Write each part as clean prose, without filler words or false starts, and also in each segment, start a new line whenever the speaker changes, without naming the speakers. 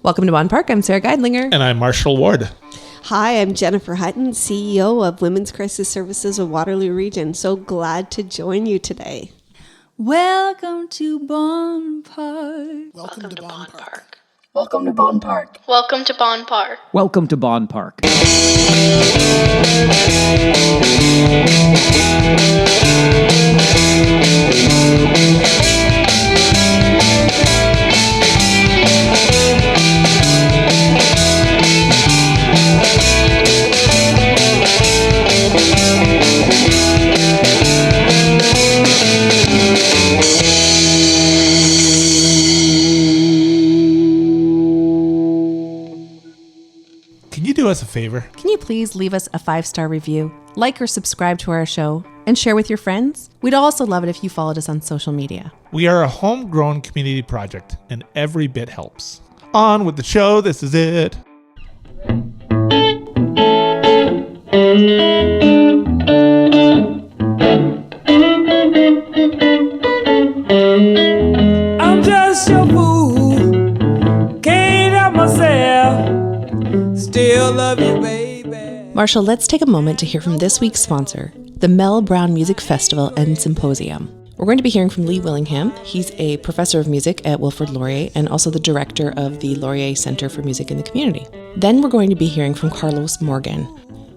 Welcome to Bonn Park. I'm Sarah Geidlinger.
And I'm Marshall Ward.
Hi, I'm Jennifer Hutton, CEO of Women's Crisis Services of Waterloo Region. So glad to join you today.
Welcome to Bonn Park.
Welcome to Bonn Park.
Welcome to Bonn Park.
Welcome to Bonn Park.
Welcome to Bonn Park.
Do us a favor.
Can you please leave us a 5-star review, like or subscribe to our show, and share with your friends? We'd also love it if you followed us on social media.
We are a homegrown community project, and every bit helps. On with the show. This is it.
I'm just your fool. Can't help myself. Still love you, baby.
Marshall, let's take a moment to hear from this week's sponsor, the Mel Brown Music Festival and Symposium. We're going to be hearing from Lee Willingham. He's a professor of music at Wilfrid Laurier and also the director of the Laurier Center for Music in the Community. Then we're going to be hearing from Carlos Morgan.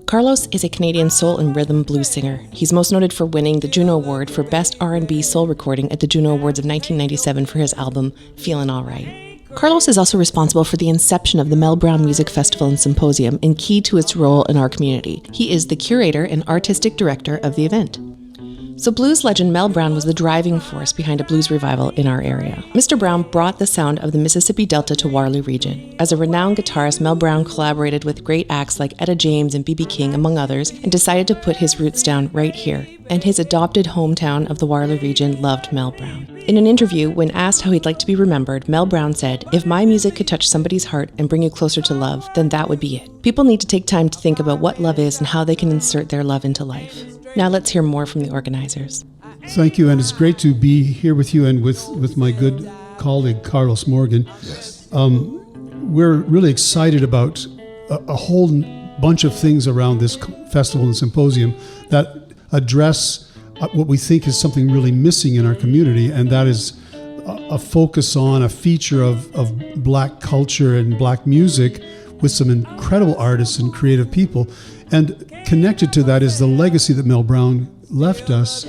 Carlos is a Canadian soul and rhythm blues singer. He's most noted for winning the Juno Award for Best R&B Soul Recording at the Juno Awards of 1997 for his album Feelin' Alright. Carlos is also responsible for the inception of the Mel Brown Music Festival and Symposium and key to its role in our community. He is the curator and artistic director of the event. So blues legend Mel Brown was the driving force behind a blues revival in our area. Mr. Brown brought the sound of the Mississippi Delta to Waterloo region. As a renowned guitarist, Mel Brown collaborated with great acts like Etta James and B.B. King, among others, and decided to put his roots down right here. And his adopted hometown of the Waterloo region loved Mel Brown. In an interview, when asked how he'd like to be remembered, Mel Brown said, "If my music could touch somebody's heart and bring you closer to love, then that would be it." People need to take time to think about what love is and how they can insert their love into life. Now let's hear more from the organizers.
Thank you, and it's great to be here with you and with my good colleague, Carlos Morgan.
Yes.
We're really excited about a whole bunch of things around this festival and symposium that address what we think is something really missing in our community, and that is a focus on a feature of Black culture and Black music with some incredible artists and creative people. And connected to that is the legacy that Mel Brown left us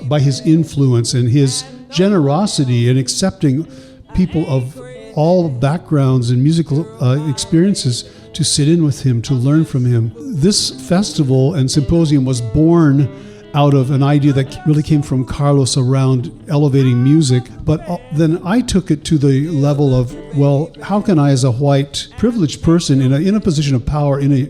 by his influence and his generosity in accepting people of all backgrounds and musical experiences to sit in with him, to learn from him. This festival and symposium was born out of an idea that really came from Carlos around elevating music, but then I took it to the level of, well, how can I, as a white privileged person in a position of power in a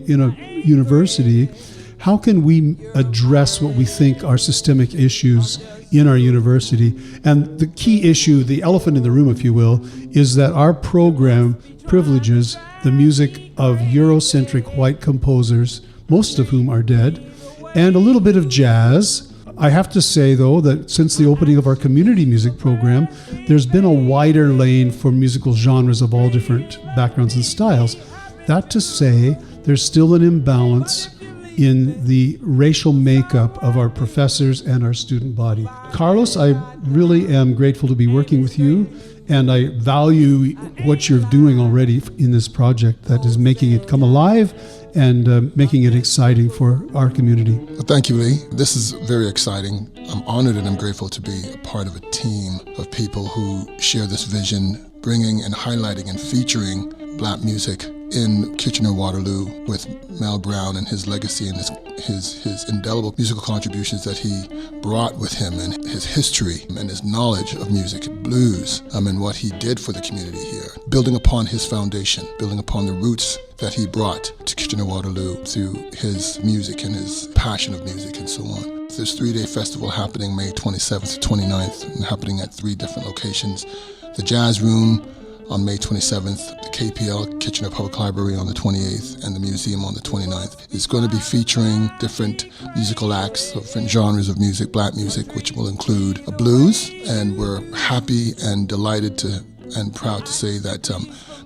university, how can we address what we think are systemic issues in our university? And the key issue, the elephant in the room, if you will, is that our program privileges the music of Eurocentric white composers, most of whom are dead, and a little bit of jazz. I have to say, though, that since the opening of our community music program, there's been a wider lane for musical genres of all different backgrounds and styles. That to say, there's still an imbalance in the racial makeup of our professors and our student body. Carlos, I really am grateful to be working with you, and I value what you're doing already in this project that is making it come alive and making it exciting for our community.
Well, thank you, Lee. This is very exciting. I'm honored and I'm grateful to be a part of a team of people who share this vision, bringing and highlighting and featuring Black music in Kitchener-Waterloo with Mel Brown and his legacy and his indelible musical contributions that he brought with him, and his history and his knowledge of music, blues, and what he did for the community here, building upon his foundation, building upon the roots that he brought to Kitchener-Waterloo through his music and his passion of music and so on. There's a 3-day festival happening May 27th to 29th, and happening at 3 different locations. The Jazz Room on May 27th, the KPL, Kitchener Public Library, on the 28th, and the museum on the 29th. It's going to be featuring different musical acts of different genres of music, Black music, which will include a blues, and we're happy and delighted to and proud to say that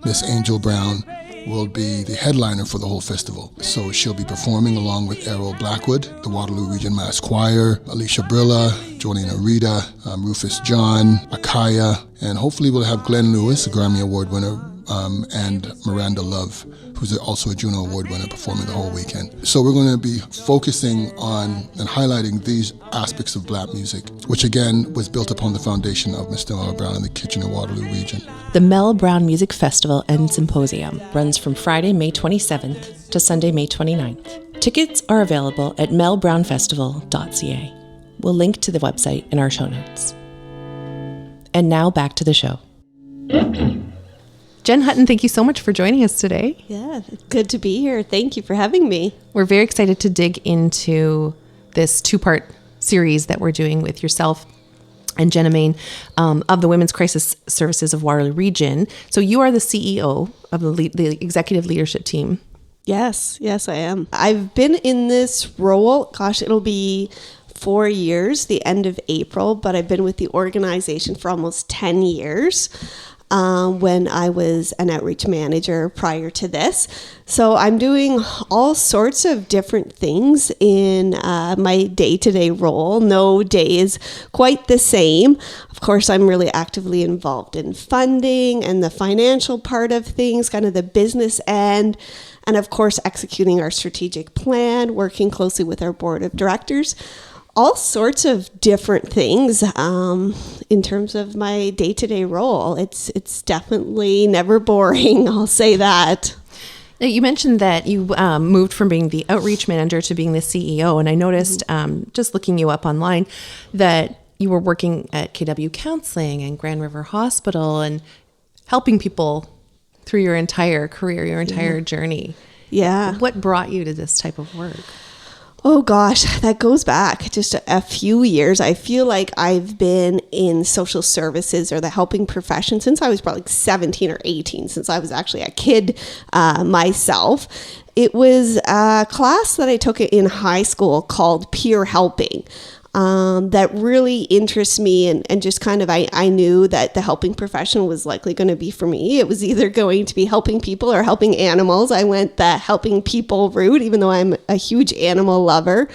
Miss Angel Brown will be the headliner for the whole festival. So she'll be performing along with Errol Blackwood, the Waterloo Region Mass Choir, Alicia Brilla, Jolene Rita, Rufus John, Akaya, and hopefully we'll have Glenn Lewis, a Grammy Award winner, and Miranda Love, who's also a Juno Award winner, performing the whole weekend. So we're going to be focusing on and highlighting these aspects of Black music, which again was built upon the foundation of Mr. Mel Brown in the Kitchener-Waterloo region.
The Mel Brown Music Festival and Symposium runs from Friday, May 27th to Sunday, May 29th. Tickets are available at melbrownfestival.ca. We'll link to the website in our show notes. And now back to the show. Jen Hutton, thank you so much for joining us today.
Yeah, good to be here. Thank you for having me.
We're very excited to dig into this two-part series that we're doing with yourself and Jenna Mayne of the Women's Crisis Services of Waterloo Region. So you are the CEO of the executive leadership team.
Yes, I am. I've been in this role, it'll be 4 years, the end of April, but I've been with the organization for almost 10 years. When I was an outreach manager prior to this. So I'm doing all sorts of different things in my day-to-day role. No day is quite the same. Of course, I'm really actively involved in funding and the financial part of things, kind of the business end, and of course, executing our strategic plan, working closely with our board of directors. All sorts of different things in terms of my day-to-day role. It's definitely never boring, I'll say that.
Now, you mentioned that you moved from being the outreach manager to being the CEO, and I noticed just looking you up online that you were working at KW Counseling and Grand River Hospital and helping people through your entire career, your entire journey.
Yeah.
What brought you to this type of work?
Oh gosh, that goes back just a few years. I feel like I've been in social services or the helping profession since I was probably 17 or 18, since I was actually a kid myself. It was a class that I took in high school called Peer Helping. That really interests me and just kind of, I knew that the helping profession was likely going to be for me. It was either going to be helping people or helping animals. I went the helping people route, even though I'm a huge animal lover.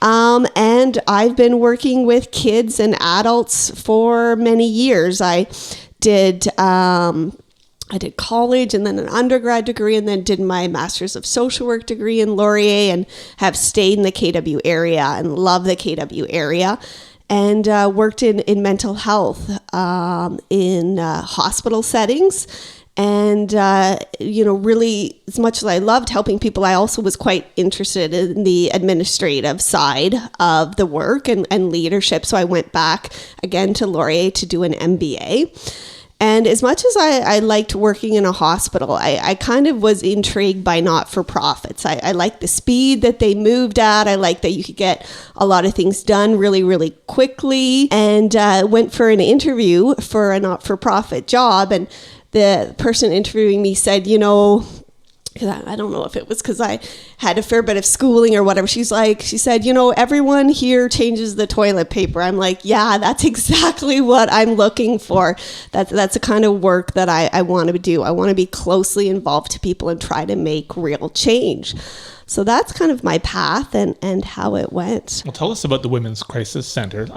And I've been working with kids and adults for many years. I did college and then an undergrad degree and then did my master's of social work degree in Laurier and have stayed in the KW area and love the KW area and worked in mental health in hospital settings. And, really, as much as I loved helping people, I also was quite interested in the administrative side of the work and leadership. So I went back again to Laurier to do an MBA. And as much as I liked working in a hospital, I kind of was intrigued by not-for-profits. I liked the speed that they moved at. I liked that you could get a lot of things done really, really quickly. And went for an interview for a not-for-profit job. And the person interviewing me said, I don't know if it was because I had a fair bit of schooling or whatever. She said, everyone here changes the toilet paper. I'm like, yeah, that's exactly what I'm looking for. That's the kind of work that I want to do. I want to be closely involved to people and try to make real change. So that's kind of my path and how it went.
Well, tell us about the Women's Crisis Center.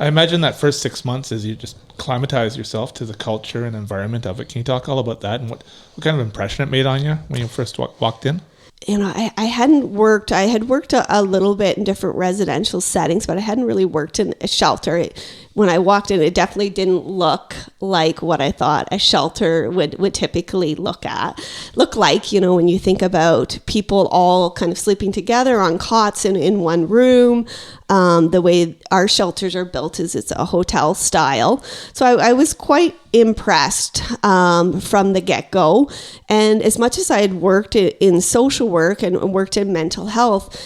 I imagine that first 6 months is you just acclimatize yourself to the culture and environment of it. Can you talk all about that and what kind of impression it made on you when you first walked in?
I had worked a little bit in different residential settings, but I hadn't really worked in a shelter. When I walked in, it definitely didn't look like what I thought a shelter would typically look like, when you think about people all kind of sleeping together on cots in one room. The way our shelters are built is it's a hotel style. So I was quite impressed from the get-go. And as much as I had worked in social work and worked in mental health,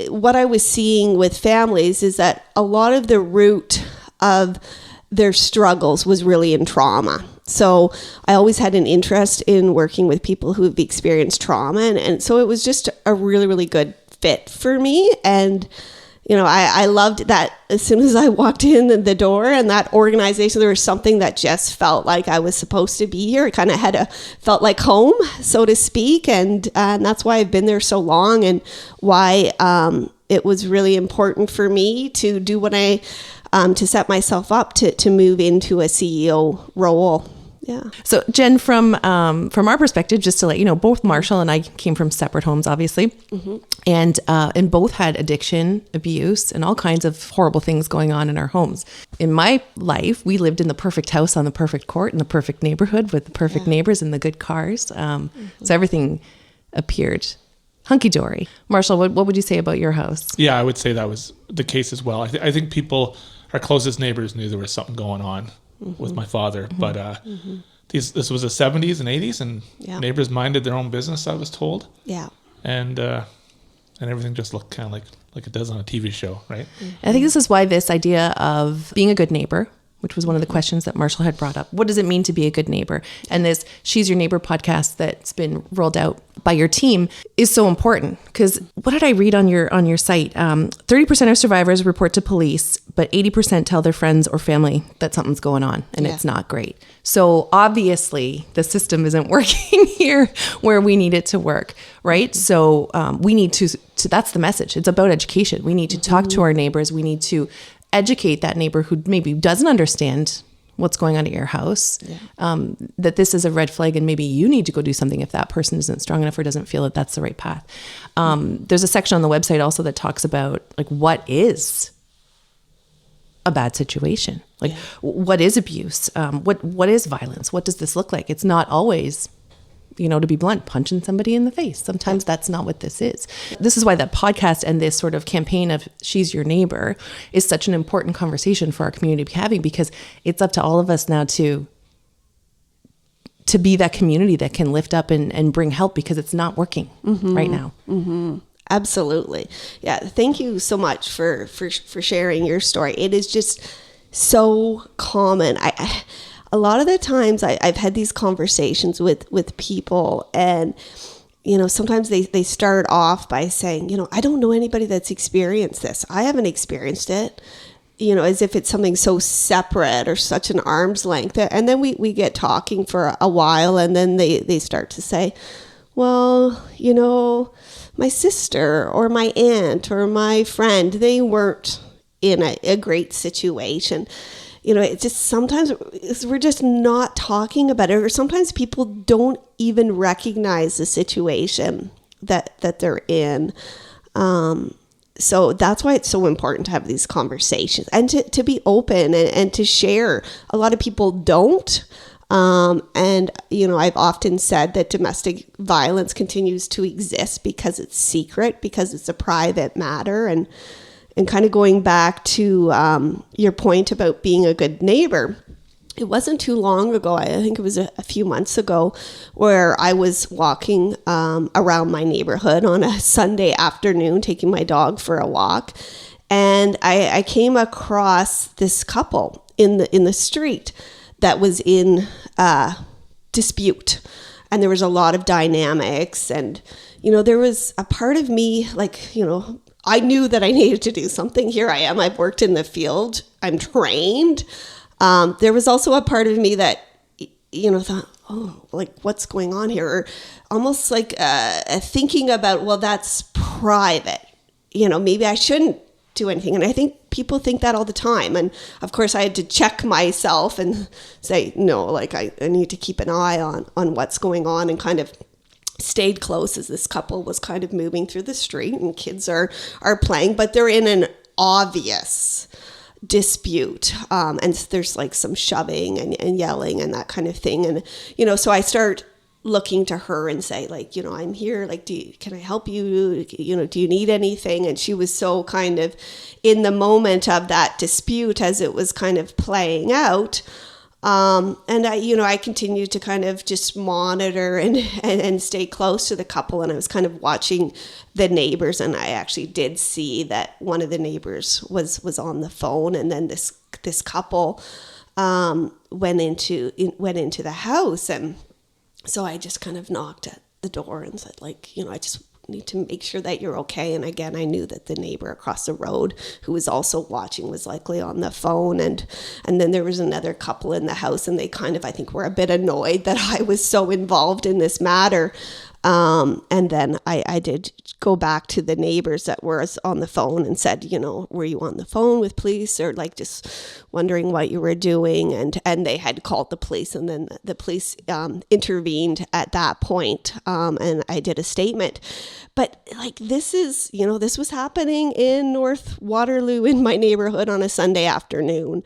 what I was seeing with families is that a lot of the root of their struggles was really in trauma. So I always had an interest in working with people who have experienced trauma. And so it was just a really, really good fit for me. And I loved that as soon as I walked in the door and that organization, there was something that just felt like I was supposed to be here. It kind of felt like home, so to speak. And that's why I've been there so long, and why it was really important for me to do what to set myself up to move into a CEO role. Yeah.
So Jen, from our perspective, just to let you know, both Marshall and I came from separate homes, obviously, and both had addiction, abuse, and all kinds of horrible things going on in our homes. In my life, we lived in the perfect house on the perfect court in the perfect neighborhood with the perfect neighbors and the good cars. So everything appeared hunky-dory. Marshall, what would you say about your house?
Yeah, I would say that was the case as well. I think people, our closest neighbors, knew there was something going on with my father, but this was the 70s and 80s, and neighbors minded their own business, I was told.
Yeah.
And everything just looked kind of like it does on a TV show, right?
I think this is why this idea of being a good neighbor, which was one of the questions that Marshall had brought up. What does it mean to be a good neighbor? And this She's Your Neighbor podcast that's been rolled out by your team is so important. Because what did I read on your site? 30% of survivors report to police, but 80% tell their friends or family that something's going on and it's not great. So obviously the system isn't working here where we need it to work, right? So we need to, that's the message. It's about education. We need to talk to our neighbors. We need to educate that neighbor who maybe doesn't understand what's going on at your house, that this is a red flag and maybe you need to go do something if that person isn't strong enough or doesn't feel that that's the right path. There's a section on the website also that talks about like what is a bad situation, like what is abuse, what is violence, what does this look like? It's not always, to be blunt, punching somebody in the face. Sometimes that's not what this is. This is why that podcast and this sort of campaign of She's Your Neighbor is such an important conversation for our community to be having, because it's up to all of us now to be that community that can lift up and bring help, because it's not working right now.
Absolutely. Yeah. Thank you so much for sharing your story. It is just so common. A lot of the times I've had these conversations with people, and, sometimes they start off by saying, I don't know anybody that's experienced this. I haven't experienced it, as if it's something so separate or such an arm's length. And then we get talking for a while, and then they start to say, well, my sister or my aunt or my friend, they weren't in a great situation. It's just sometimes we're just not talking about it, or sometimes people don't even recognize the situation that they're in. So that's why it's so important to have these conversations and to be open and to share. A lot of people don't. And I've often said that domestic violence continues to exist because it's secret, because it's a private matter. And kind of going back to your point about being a good neighbor, it wasn't too long ago, I think it was a few months ago, where I was walking around my neighborhood on a Sunday afternoon, taking my dog for a walk. And I came across this couple in the street that was in dispute. And there was a lot of dynamics. And, there was a part of me, I knew that I needed to do something. Here I am. I've worked in the field. I'm trained. There was also a part of me that, thought, what's going on here? Or almost like thinking about, well, that's private. Maybe I shouldn't do anything. And I think people think that all the time. And of course, I had to check myself and say, no, I need to keep an eye on what's going on, and kind of stayed close as this couple was kind of moving through the street, and kids are playing, but they're in an obvious dispute. And there's some shoving and yelling and that kind of thing. And, so I start looking to her and say, I'm here, can I help you? Do you need anything? And she was so kind of in the moment of that dispute as it was kind of playing out. And I continued to kind of just monitor and stay close to the couple. And I was kind of watching the neighbors, and I actually did see that one of the neighbors was on the phone. And then this couple, went into the house. And so I just kind of knocked at the door and said, I just need to make sure that you're okay. And again, I knew that the neighbor across the road who was also watching was likely on the phone. And then there was another couple in the house, and they kind of, I think, were a bit annoyed that I was so involved in this matter. And then I did go back to the neighbors that were on the phone and said, were you on the phone with police, or like just wondering what you were doing? And they had called the police, and then the police intervened at that point. And I did a statement. But like, this was happening in North Waterloo in my neighborhood on a Sunday afternoon.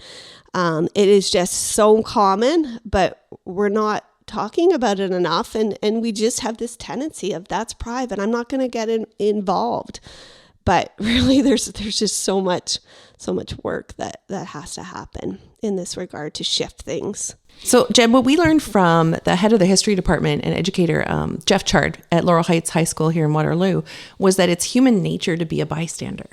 It is just so common, but we're not talking about it enough, and we just have this tendency of that's private, I'm not going to get involved. But really, there's just so much work that has to happen in this regard to shift things.
So, Jen, what we learned from the head of the history department and educator, Jeff Chard at Laurel Heights High School here in Waterloo, was that it's human nature to be a bystander.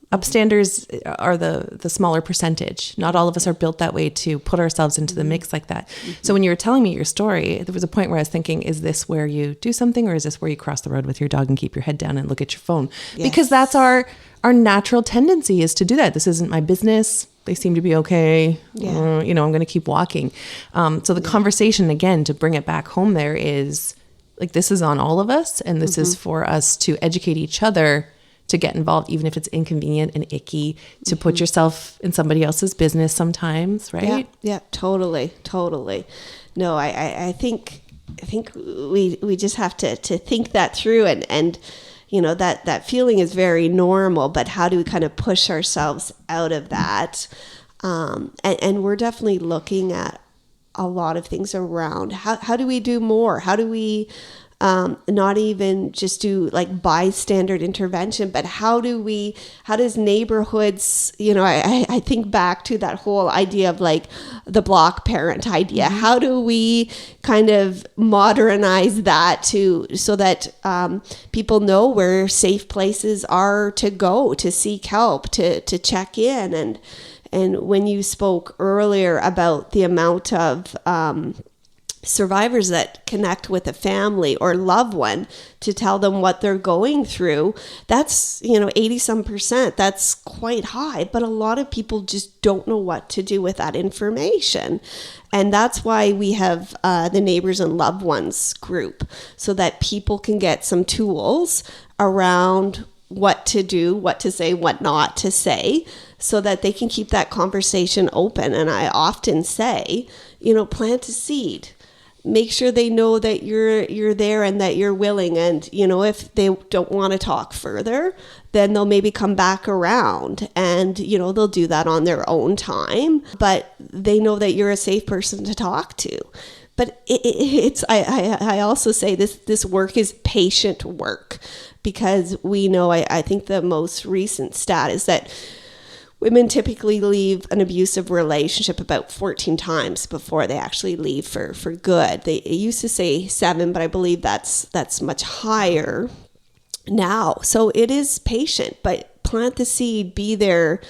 Upstanders are the smaller percentage. Not all of us are built that way to put ourselves into the mix like that. Mm-hmm. So when you were telling me your story, there was a point where I was thinking, is this where you do something, or is this where you cross the road with your dog and keep your head down and look at your phone? Yes. Because that's our natural tendency, is to do that. This isn't my business. They seem to be okay. Yeah. I'm going to keep walking. So the conversation, again, to bring it back home there, is like, this is on all of us, and this is for us to educate each other to get involved, even if it's inconvenient and icky, to put yourself in somebody else's business sometimes, right?
Yeah, totally. No, I think we just have to think that through, and that feeling is very normal, but how do we kind of push ourselves out of that? And we're definitely looking at a lot of things around how do we do more? How do we not even just do like bystander intervention, but how does neighborhoods, I think back to that whole idea of like the block parent idea. Mm-hmm. How do we kind of modernize that so that people know where safe places are to go, to seek help, to check in? And when you spoke earlier about the amount of survivors that connect with a family or loved one to tell them what they're going through, that's 80% that's quite high, but a lot of people just don't know what to do with that information. And that's why we have the Neighbors and Loved Ones group, so that people can get some tools around what to do, what to say, what not to say, so that they can keep that conversation open. And I often say, plant a seed. Make sure they know that you're there and that you're willing. And, if they don't want to talk further, then they'll maybe come back around, and, they'll do that on their own time. But they know that you're a safe person to talk to. But I also say this work is patient work, because we know, I think the most recent stat is that women typically leave an abusive relationship about 14 times before they actually leave for good. It used to say 7, but I believe that's much higher now. So it is patient, but plant the seed, be there,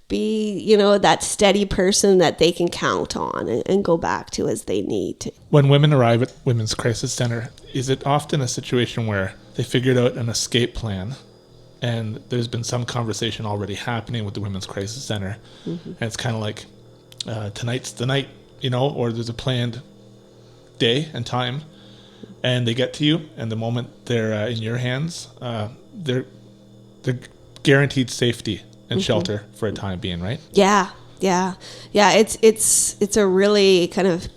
be, that steady person that they can count on and go back to as they need to.
When women arrive at Women's Crisis Center, is it often a situation where they figured out an escape plan, and there's been some conversation already happening with the Women's Crisis Center, and it's kind of like, tonight's the night, or there's a planned day and time, and they get to you, and the moment they're in your hands, they're guaranteed safety and shelter for a time being, right?
Yeah. It's a really kind of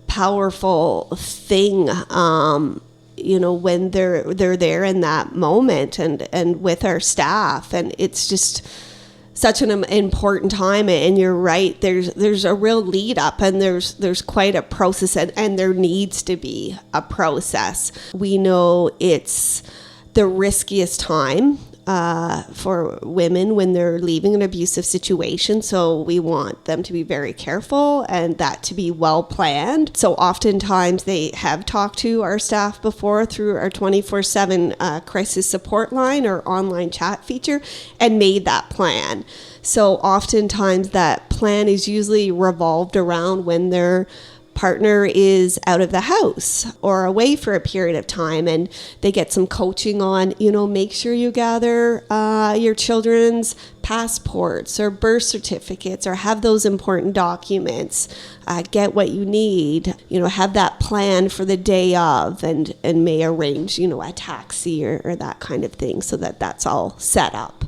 powerful thing. When they're there in that moment and with our staff, and it's just such an important time. And you're right, there's a real lead up, and there's quite a process, and there needs to be a process. We know it's the riskiest time for women when they're leaving an abusive situation. So we want them to be very careful, and that to be well planned. So oftentimes they have talked to our staff before through our 24/7 crisis support line or online chat feature, and made that plan. So oftentimes that plan is usually revolved around when they're partner is out of the house or away for a period of time, and they get some coaching on, make sure you gather your children's passports or birth certificates, or have those important documents, get what you need, have that plan for the day of, and may arrange, a taxi or that kind of thing, so that that's all set up.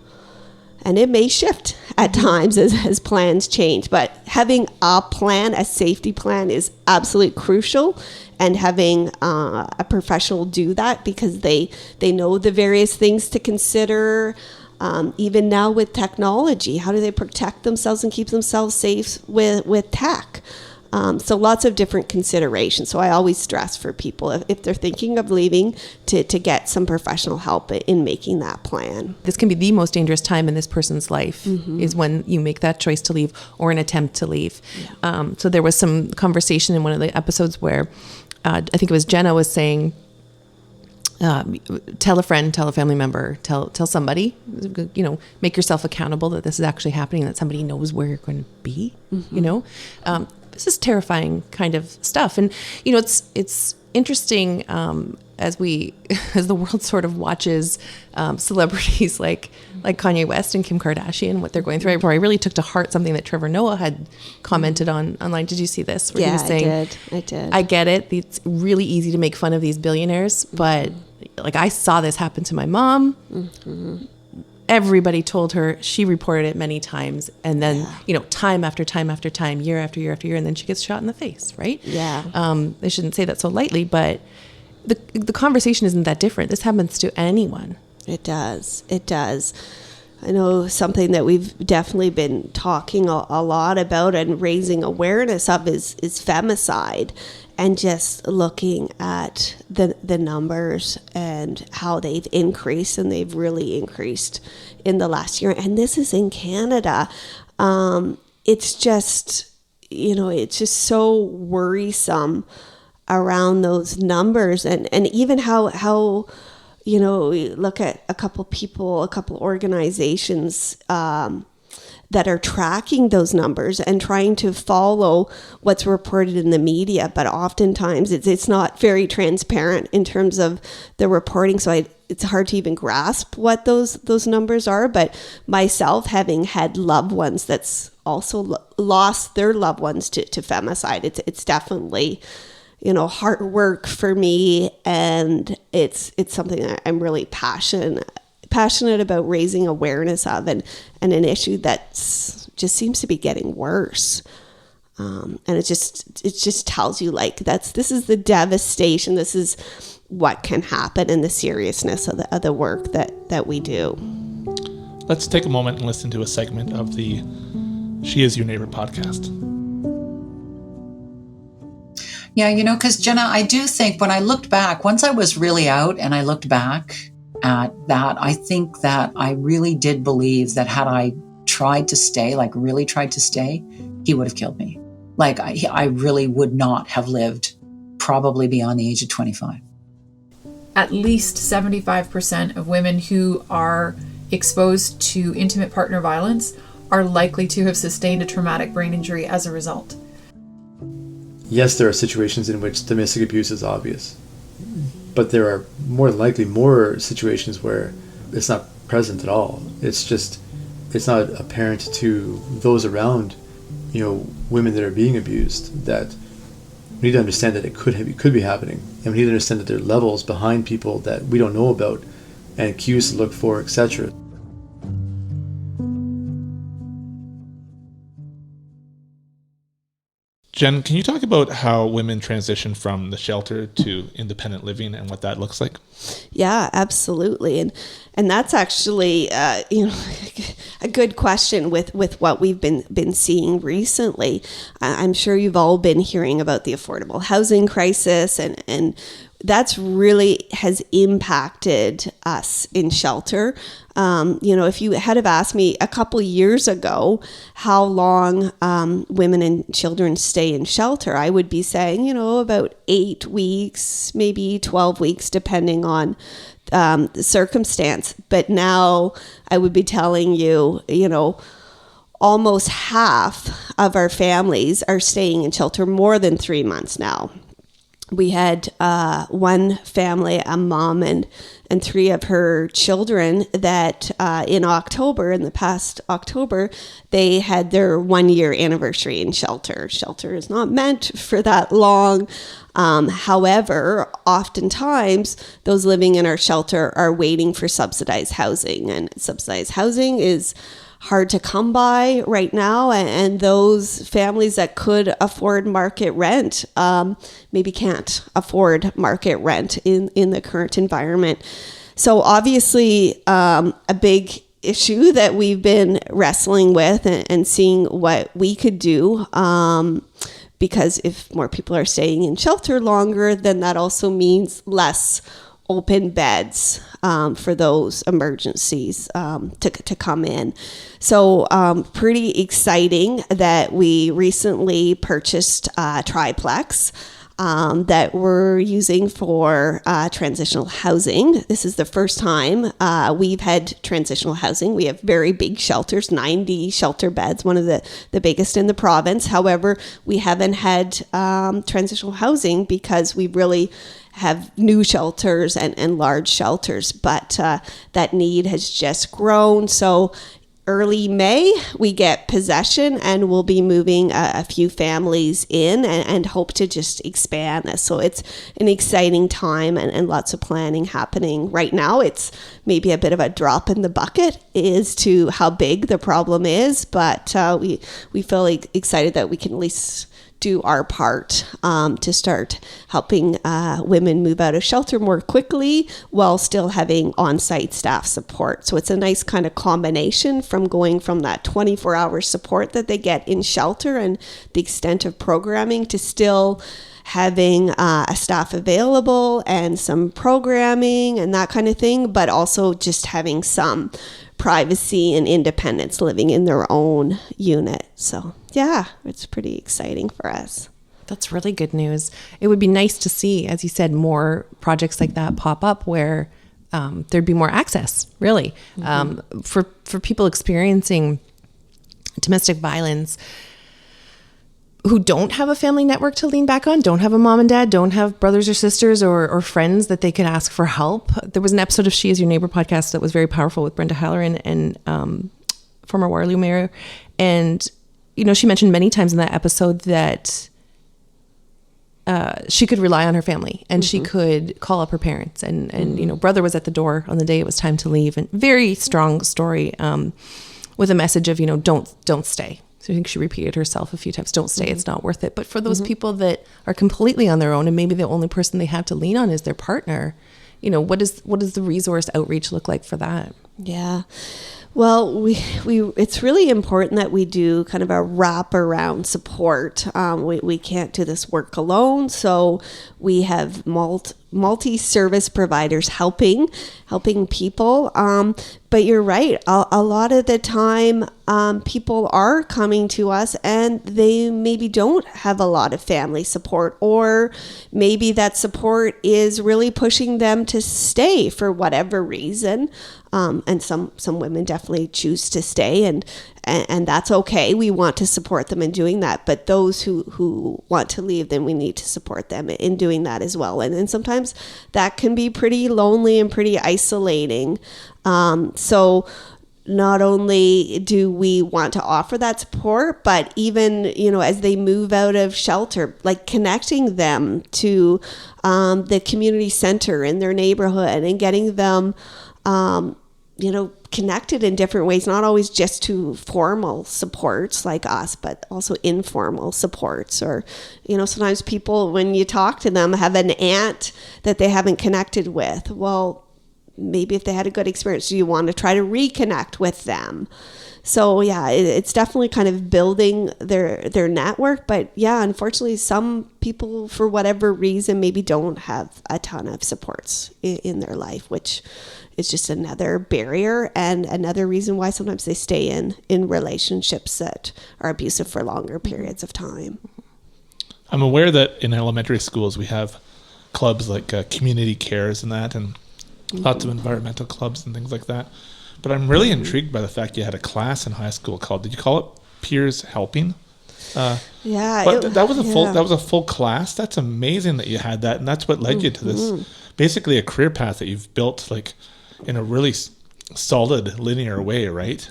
And it may shift at times as plans change, but having a plan, a safety plan, is absolutely crucial. And having a professional do that, because they know the various things to consider. Even now with technology, how do they protect themselves and keep themselves safe with tech? So lots of different considerations. So I always stress for people, if they're thinking of leaving, to get some professional help in making that plan.
This can be the most dangerous time in this person's life, is when you make that choice to leave or an attempt to leave. Yeah. So there was some conversation in one of the episodes where I think it was Jenna was saying, tell a friend, tell a family member, tell somebody, make yourself accountable that this is actually happening, that somebody knows where you're going to be, this is terrifying kind of stuff. And, it's interesting as the world sort of watches celebrities like Kanye West and Kim Kardashian, what they're going through. I really took to heart something that Trevor Noah had commented on online. Did you see this? Where he was saying,
I did.
I get it. It's really easy to make fun of these billionaires, but I saw this happen to my mom. Mm-hmm. Everybody told her, she reported it many times, and then time after time after time, year after year after year, and then she gets shot in the face, right?
Yeah.
I shouldn't say that so lightly, but the conversation isn't that different. This happens to anyone.
It does. I know something that we've definitely been talking a lot about and raising awareness of is femicide, and just looking at the numbers and how they've increased, and they've really increased in the last year. And this is in Canada. It's just, it's just so worrisome around those numbers, and even how look at a couple organizations that are tracking those numbers and trying to follow what's reported in the media, but oftentimes it's not very transparent in terms of the reporting. So it's hard to even grasp what those numbers are. But myself, having had loved ones that's also lost their loved ones to femicide, it's definitely hard work for me, and it's something that I'm really passionate about raising awareness of, and an issue that just seems to be getting worse. And it just tells you this is the devastation. This is what can happen, and the seriousness of the work that we do.
Let's take a moment and listen to a segment of the She Is Your Neighbor podcast.
Yeah, because Jenna, I do think when I looked back, once I was really out and I looked back at that, I think that I really did believe that had I tried to stay, really tried to stay, he would have killed me. I really would not have lived probably beyond the age of 25.
At least 75% of women who are exposed to intimate partner violence are likely to have sustained a traumatic brain injury as a result.
Yes, there are situations in which domestic abuse is obvious, but there are more situations where it's not present at all. It's not apparent to those around, women that are being abused, that we need to understand that it could be happening, and we need to understand that there are levels behind people that we don't know about, and cues to look for, etc.
Jen, can you talk about how women transition from the shelter to independent living and what that looks like?
Yeah, absolutely. And that's actually, a good question with what we've been seeing recently. I'm sure you've all been hearing about the affordable housing crisis, and that's really has impacted us in shelter. If you had have asked me a couple years ago how long women and children stay in shelter, I would be saying, about 8 weeks, maybe 12 weeks, depending on the circumstance. But now I would be telling you, almost half of our families are staying in shelter more than 3 months now. We had one family, a mom and 3 of her children, that in the past October, they had their 1-year anniversary in shelter. Shelter is not meant for that long. However, oftentimes those living in our shelter are waiting for subsidized housing, and subsidized housing is hard to come by right now, and those families that could afford market rent maybe can't afford market rent in the current environment. So obviously a big issue that we've been wrestling with and seeing what we could do, because if more people are staying in shelter longer, then that also means less open beds for those emergencies to come in. So pretty exciting that we recently purchased a triplex that we're using for transitional housing. This is the first time we've had transitional housing. We have very big shelters, 90 shelter beds, one of the biggest in the province. However, we haven't had transitional housing because we really have new shelters and large shelters, but that need has just grown. So early May, we get possession and we'll be moving a few families in and hope to just expand this. So it's an exciting time and lots of planning happening. Right now, it's maybe a bit of a drop in the bucket as to how big the problem is, but we feel excited that we can at least do our part to start helping women move out of shelter more quickly while still having on-site staff support. So it's a nice kind of combination from going from that 24-hour support that they get in shelter and the extent of programming to still having a staff available and some programming and that kind of thing, but also just having some privacy and independence living in their own unit. So yeah, it's pretty exciting for us.
That's really good news. It would be nice to see, as you said, more projects like that pop up where there'd be more access, really, for people experiencing domestic violence who don't have a family network to lean back on, don't have a mom and dad, don't have brothers or sisters or friends that they could ask for help. There was an episode of She Is Your Neighbour podcast that was very powerful with Brenda Halloran and former Waterloo mayor. And, you know, she mentioned many times in that episode that she could rely on her family and she could call up her parents and you know, brother was at the door on the day it was time to leave. And very strong story with a message of, you know, don't stay. So I think she repeated herself a few times, don't stay, it's not worth it. But for those people that are completely on their own and maybe the only person they have to lean on is their partner, you know, what does the resource outreach look like for that?
Yeah. Well, we it's really important that we do kind of a wraparound support. We can't do this work alone, so we have multi-service providers helping people. But you're right. A lot of the time, people are coming to us and they maybe don't have a lot of family support, or maybe that support is really pushing them to stay for whatever reason. And some women definitely choose to stay, and that's okay. We want to support them in doing that. But those who want to leave, then we need to support them in doing that as well. And sometimes that can be pretty lonely and pretty isolating. So not only do we want to offer that support, but even, you know, as they move out of shelter, like connecting them to the community center in their neighborhood and getting them you know, connected in different ways, not always just to formal supports like us, but also informal supports. Or, you know, sometimes people, when you talk to them, have an aunt that they haven't connected with. Well, maybe if they had a good experience, do you want to try to reconnect with them? So yeah, it's definitely kind of building their network. But yeah, unfortunately, some people, for whatever reason, maybe don't have a ton of supports in their life, which is just another barrier and another reason why sometimes they stay in relationships that are abusive for longer periods of time.
I'm aware that in elementary schools we have clubs like community cares and that, and lots of environmental clubs and things like that. But I'm really intrigued by the fact you had a class in high school called, did you call it Peers Helping?
Yeah.
But that was a full class. That's amazing that you had that. And that's what led you to this, basically a career path that you've built like in a really solid linear way, right?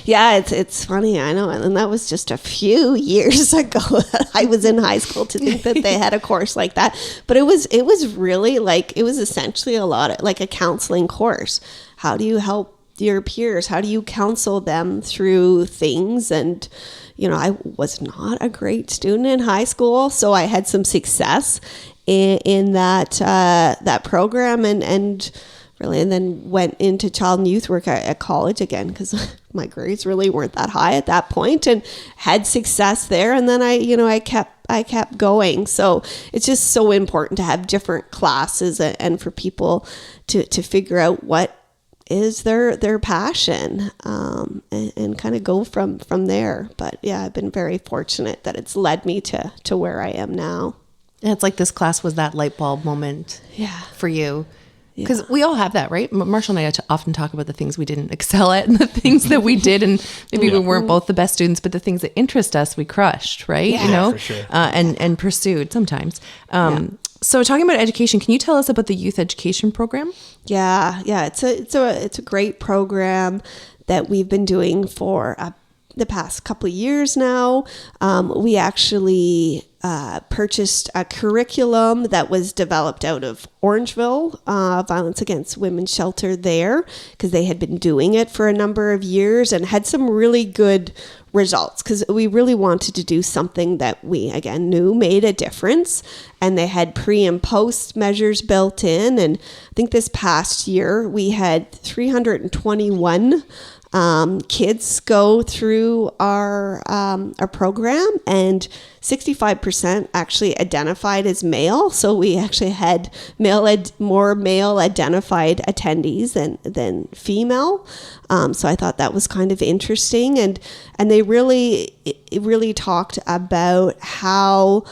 Yeah, it's funny, I know, and that was just a few years ago that I was in high school to think that they had a course like that. But it was really like, it was essentially a lot of like a counseling course. How do you help your peers? How do you counsel them through things? And I was not a great student in high school, so I had some success in that program, and really, and then went into child and youth work at college again because my grades really weren't that high at that point, and had success there. And then I kept going. So it's just so important to have different classes and for people to figure out what is their passion, and kind of go from there. But yeah, I've been very fortunate that it's led me to where I am now.
And it's like this class was that light bulb moment for you. Because we all have that, right? Marshall and I often talk about the things we didn't excel at and the things that we did, and maybe we weren't both the best students, but the things that interest us, we crushed, right?
Yeah, for sure.
And pursued sometimes. So talking about education, can you tell us about the youth education program?
Yeah. It's a great program that we've been doing for the past couple of years now. We actually purchased a curriculum that was developed out of Orangeville, Violence Against Women Shelter there, because they had been doing it for a number of years and had some really good results, because we really wanted to do something that we, again, knew made a difference. And they had pre and post measures built in. And I think this past year we had 321 kids go through our program, and 65% actually identified as male. So we actually had more male identified attendees than female. So I thought that was kind of interesting, and they really talked about how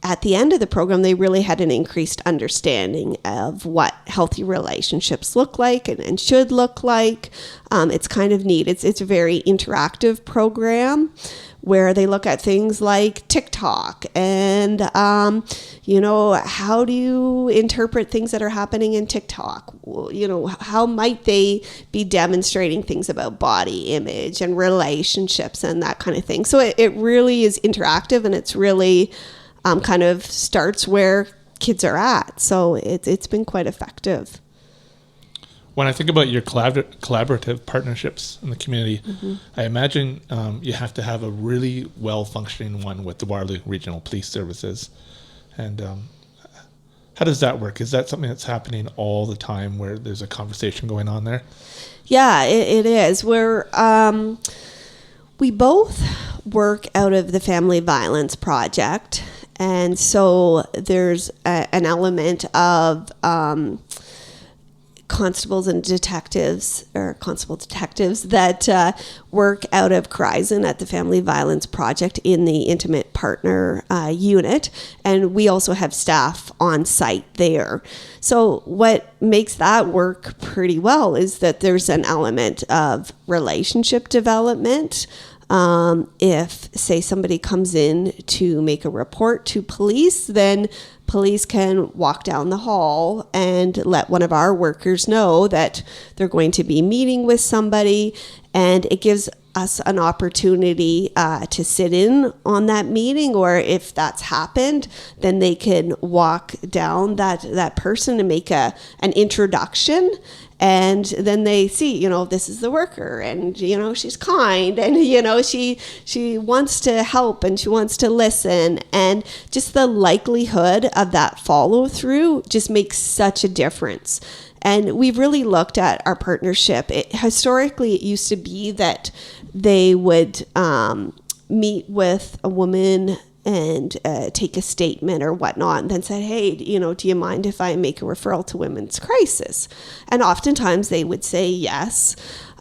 at the end of the program, they really had an increased understanding of what healthy relationships look like and should look like. It's kind of neat. It's a very interactive program where they look at things like TikTok and, how do you interpret things that are happening in TikTok? How might they be demonstrating things about body image and relationships and that kind of thing? So it really is interactive, and it's really kind of starts where kids are at. So it's been quite effective.
When I think about your collaborative partnerships in the community, I imagine you have to have a really well-functioning one with the Waterloo Regional Police Services. And how does that work? Is that something that's happening all the time where there's a conversation going on there?
Yeah, it is. We both work out of the Family Violence Project. And so there's an element of constables and detectives, or constable detectives, that work out of Kryzen at the Family Violence Project in the Intimate Partner unit. And we also have staff on site there. So what makes that work pretty well is that there's an element of relationship development. If, say, somebody comes in to make a report to police, then police can walk down the hall and let one of our workers know that they're going to be meeting with somebody, and it gives us an opportunity to sit in on that meeting, or if that's happened, then they can walk down that person and make an introduction. And then they see, this is the worker, and, she's kind, and, she wants to help, and she wants to listen. And just the likelihood of that follow through just makes such a difference. And we've really looked at our partnership. Historically, it used to be that they would meet with a woman and take a statement or whatnot, and then said, hey, do you mind if I make a referral to Women's Crisis? And oftentimes they would say yes,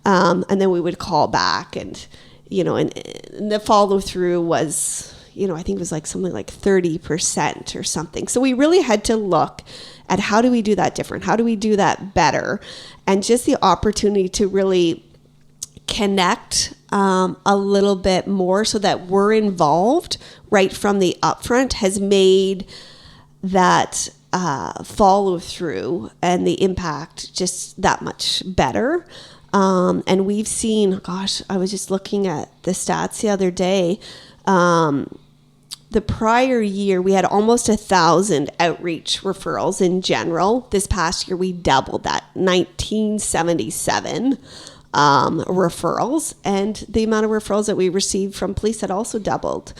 and then we would call back, and and the follow through was I think it was like something like 30% or something. So we really had to look at how do we do that different? How do we do that better? And just the opportunity to really connect a little bit more so that we're involved right from the upfront has made that follow through and the impact just that much better. And we've seen, I was just looking at the stats the other day. The prior year, we had almost 1,000 outreach referrals in general. This past year, we doubled that, 1977 referrals. And the amount of referrals that we received from police had also doubled.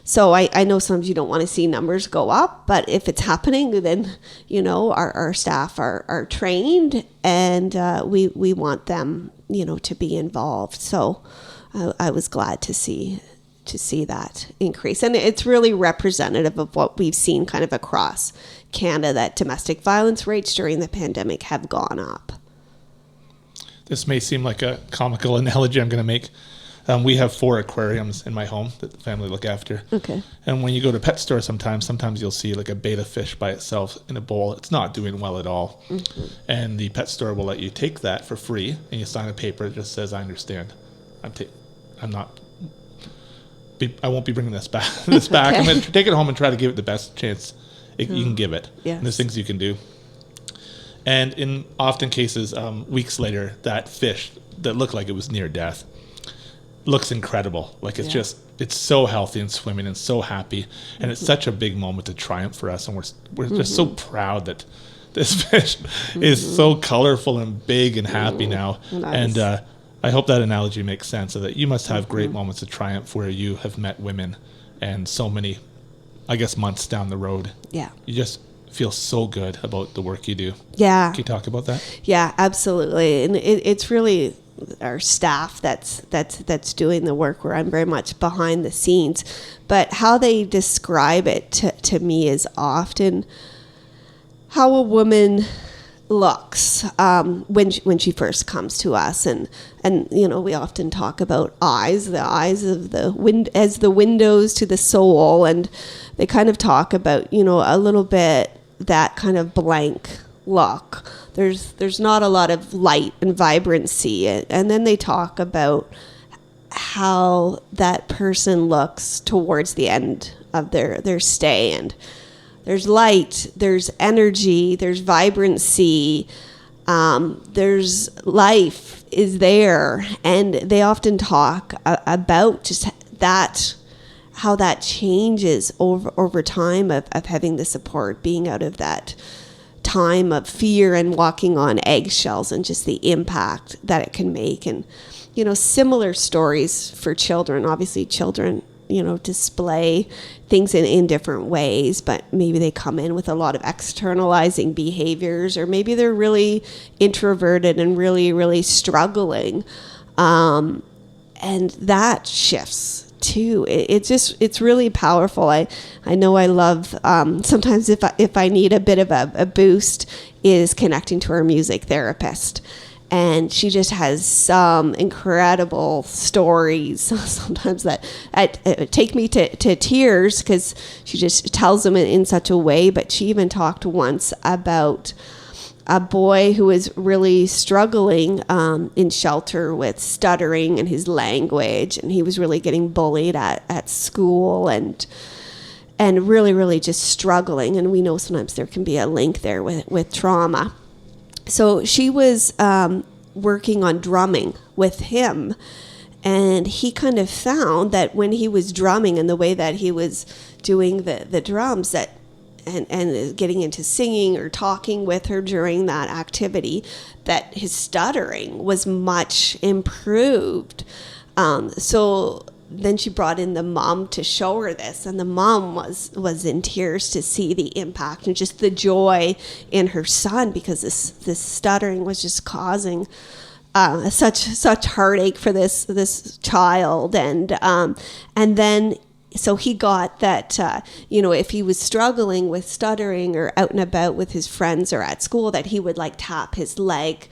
So I know sometimes you don't want to see numbers go up, but if it's happening, then, our staff are trained, and we want them, to be involved. So I was glad to see that increase. And it's really representative of what we've seen kind of across Canada, that domestic violence rates during the pandemic have gone up.
This may seem like a comical analogy I'm going to make. We have 4 aquariums in my home that the family look after.
Okay.
And when you go to pet store sometimes you'll see like a betta fish by itself in a bowl. It's not doing well at all. Mm-hmm. And the pet store will let you take that for free, and you sign a paper that just says, I understand. I won't be bringing this back. Okay. I'm going to take it home and try to give it the best chance you can give it.
Yes.
And there's things you can do. And in often cases, weeks later, that fish that looked like it was near death looks incredible. Like it's so healthy and swimming and so happy. And it's such a big moment of triumph for us. And we're just so proud that this fish is so colorful and big and happy now.
Nice.
And I hope that analogy makes sense, so that you must have great moments of triumph where you have met women, and so many, I guess, months down the road.
Yeah. You
just feel so good about the work you do.
Yeah.
Can you talk about that?
Yeah, absolutely. And it's really our staff that's doing the work, where I'm very much behind the scenes. But how they describe it to me is often how a woman looks when she first comes to us, and we often talk about the eyes of the wind as the windows to the soul, and they kind of talk about a little bit that kind of blank look. There's not a lot of light and vibrancy, and then they talk about how that person looks towards the end of their stay, and there's light, there's energy, there's vibrancy, there's life is there. And they often talk about just that, how that changes over time of having the support, being out of that time of fear and walking on eggshells, and just the impact that it can make. And, similar stories for children. Obviously, children display things in different ways, but maybe they come in with a lot of externalizing behaviors, or maybe they're really introverted and really, really struggling. And that shifts too. It's really powerful. I know I love, sometimes if I need a bit of a boost, is connecting to our music therapist. And she just has some incredible stories sometimes that take me to tears, because she just tells them in such a way. But she even talked once about a boy who was really struggling in shelter with stuttering and his language. And he was really getting bullied at school and really, really just struggling. And we know sometimes there can be a link there with trauma. So she was working on drumming with him, and he kind of found that when he was drumming and the way that he was doing the drums, that and getting into singing or talking with her during that activity, that his stuttering was much improved. So then she brought in the mom to show her this, and the mom was in tears to see the impact and just the joy in her son, because this stuttering was just causing such heartache for this child. And then so he got that if he was struggling with stuttering or out and about with his friends or at school, that he would like tap his leg,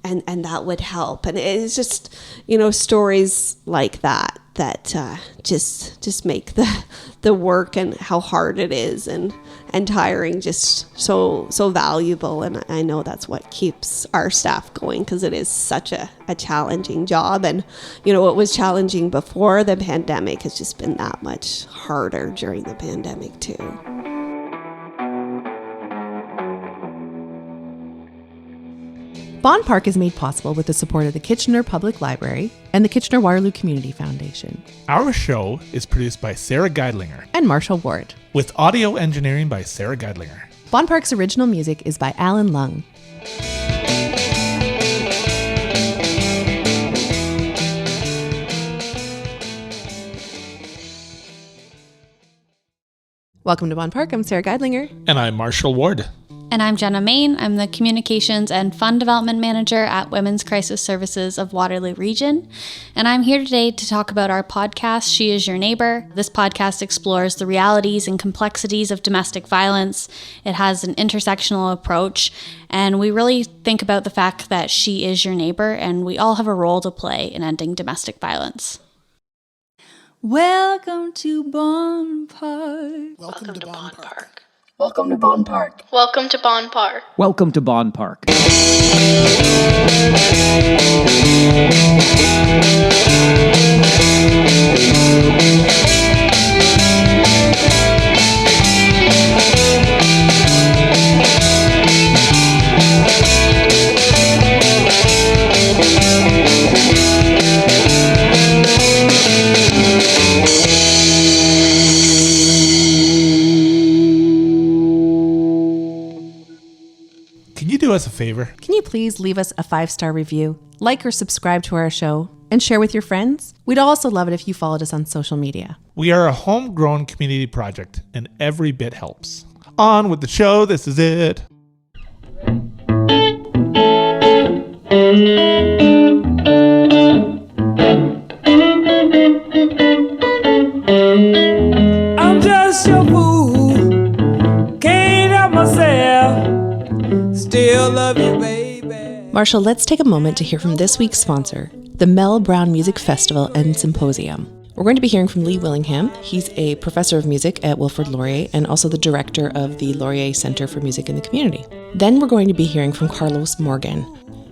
and that would help. And it's just stories like that that just make the work and how hard it is and tiring just so valuable. And I know that's what keeps our staff going, because it is such a challenging job. And what was challenging before the pandemic has just been that much harder during the pandemic too.
Bonn Park is made possible with the support of the Kitchener Public Library and the Kitchener-Waterloo Community Foundation.
Our show is produced by Sarah Geidlinger,
And Marshall Ward.
with audio engineering by Sarah Geidlinger.
Bonn Park's original music is by Alan Lung. Welcome to Bonn Park. I'm Sarah Geidlinger.
And I'm Marshall Ward.
And I'm Jenna Mayne. I'm the Communications and Fund Development Manager at Women's Crisis Services of Waterloo Region. And I'm here today to talk about our podcast, She Is Your Neighbour. This podcast explores the realities and complexities of domestic violence. It has an intersectional approach, and we really think about the fact that she is your neighbor, and we all have a role to play in ending domestic violence.
Welcome to Bonn Park.
Welcome to Bonn Park.
Welcome to Bonn Park.
Welcome to Bonn Park.
Welcome to Bonn Park.
Can you do us a favor?
Can you please leave us a 5-star review, like or subscribe to our show, and share with your friends? We'd also love it if you followed us on social media.
We are a homegrown community project, and every bit helps. On with the show. This is it.
I'm just your fool, can't help myself, still love you, baby.
Marshall, let's take a moment to hear from this week's sponsor, the Mel Brown Music Festival and Symposium. We're going to be hearing from Lee Willingham. He's a professor of music at Wilfrid Laurier and also the director of the Laurier Centre for Music in the Community. Then we're going to be hearing from Carlos Morgan.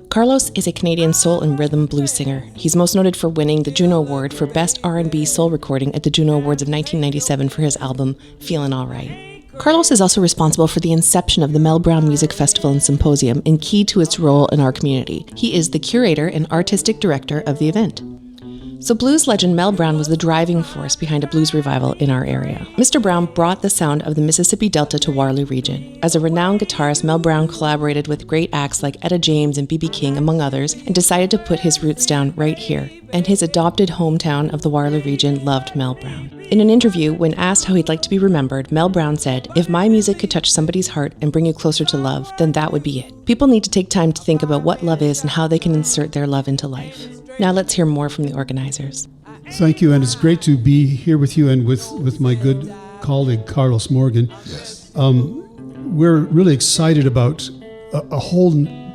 Carlos is a Canadian soul and rhythm blues singer. He's most noted for winning the Juno Award for Best R&B Soul Recording at the Juno Awards of 1997 for his album Feelin' Alright. Carlos is also responsible for the inception of the Mel Brown Music Festival and Symposium and key to its role in our community. He is the curator and artistic director of the event. So blues legend Mel Brown was the driving force behind a blues revival in our area. Mr. Brown brought the sound of the Mississippi Delta to Waterloo region. As a renowned guitarist, Mel Brown collaborated with great acts like Etta James and B.B. King, among others, and decided to put his roots down right here. And his adopted hometown of the Waterloo region loved Mel Brown. In an interview, when asked how he'd like to be remembered, Mel Brown said, "If my music could touch somebody's heart and bring you closer to love, then that would be it." People need to take time to think about what love is and how they can insert their love into life. Now let's hear more from the organizers.
Thank you, and it's great to be here with you and with my good colleague, Carlos Morgan.
Yes.
We're really excited about a whole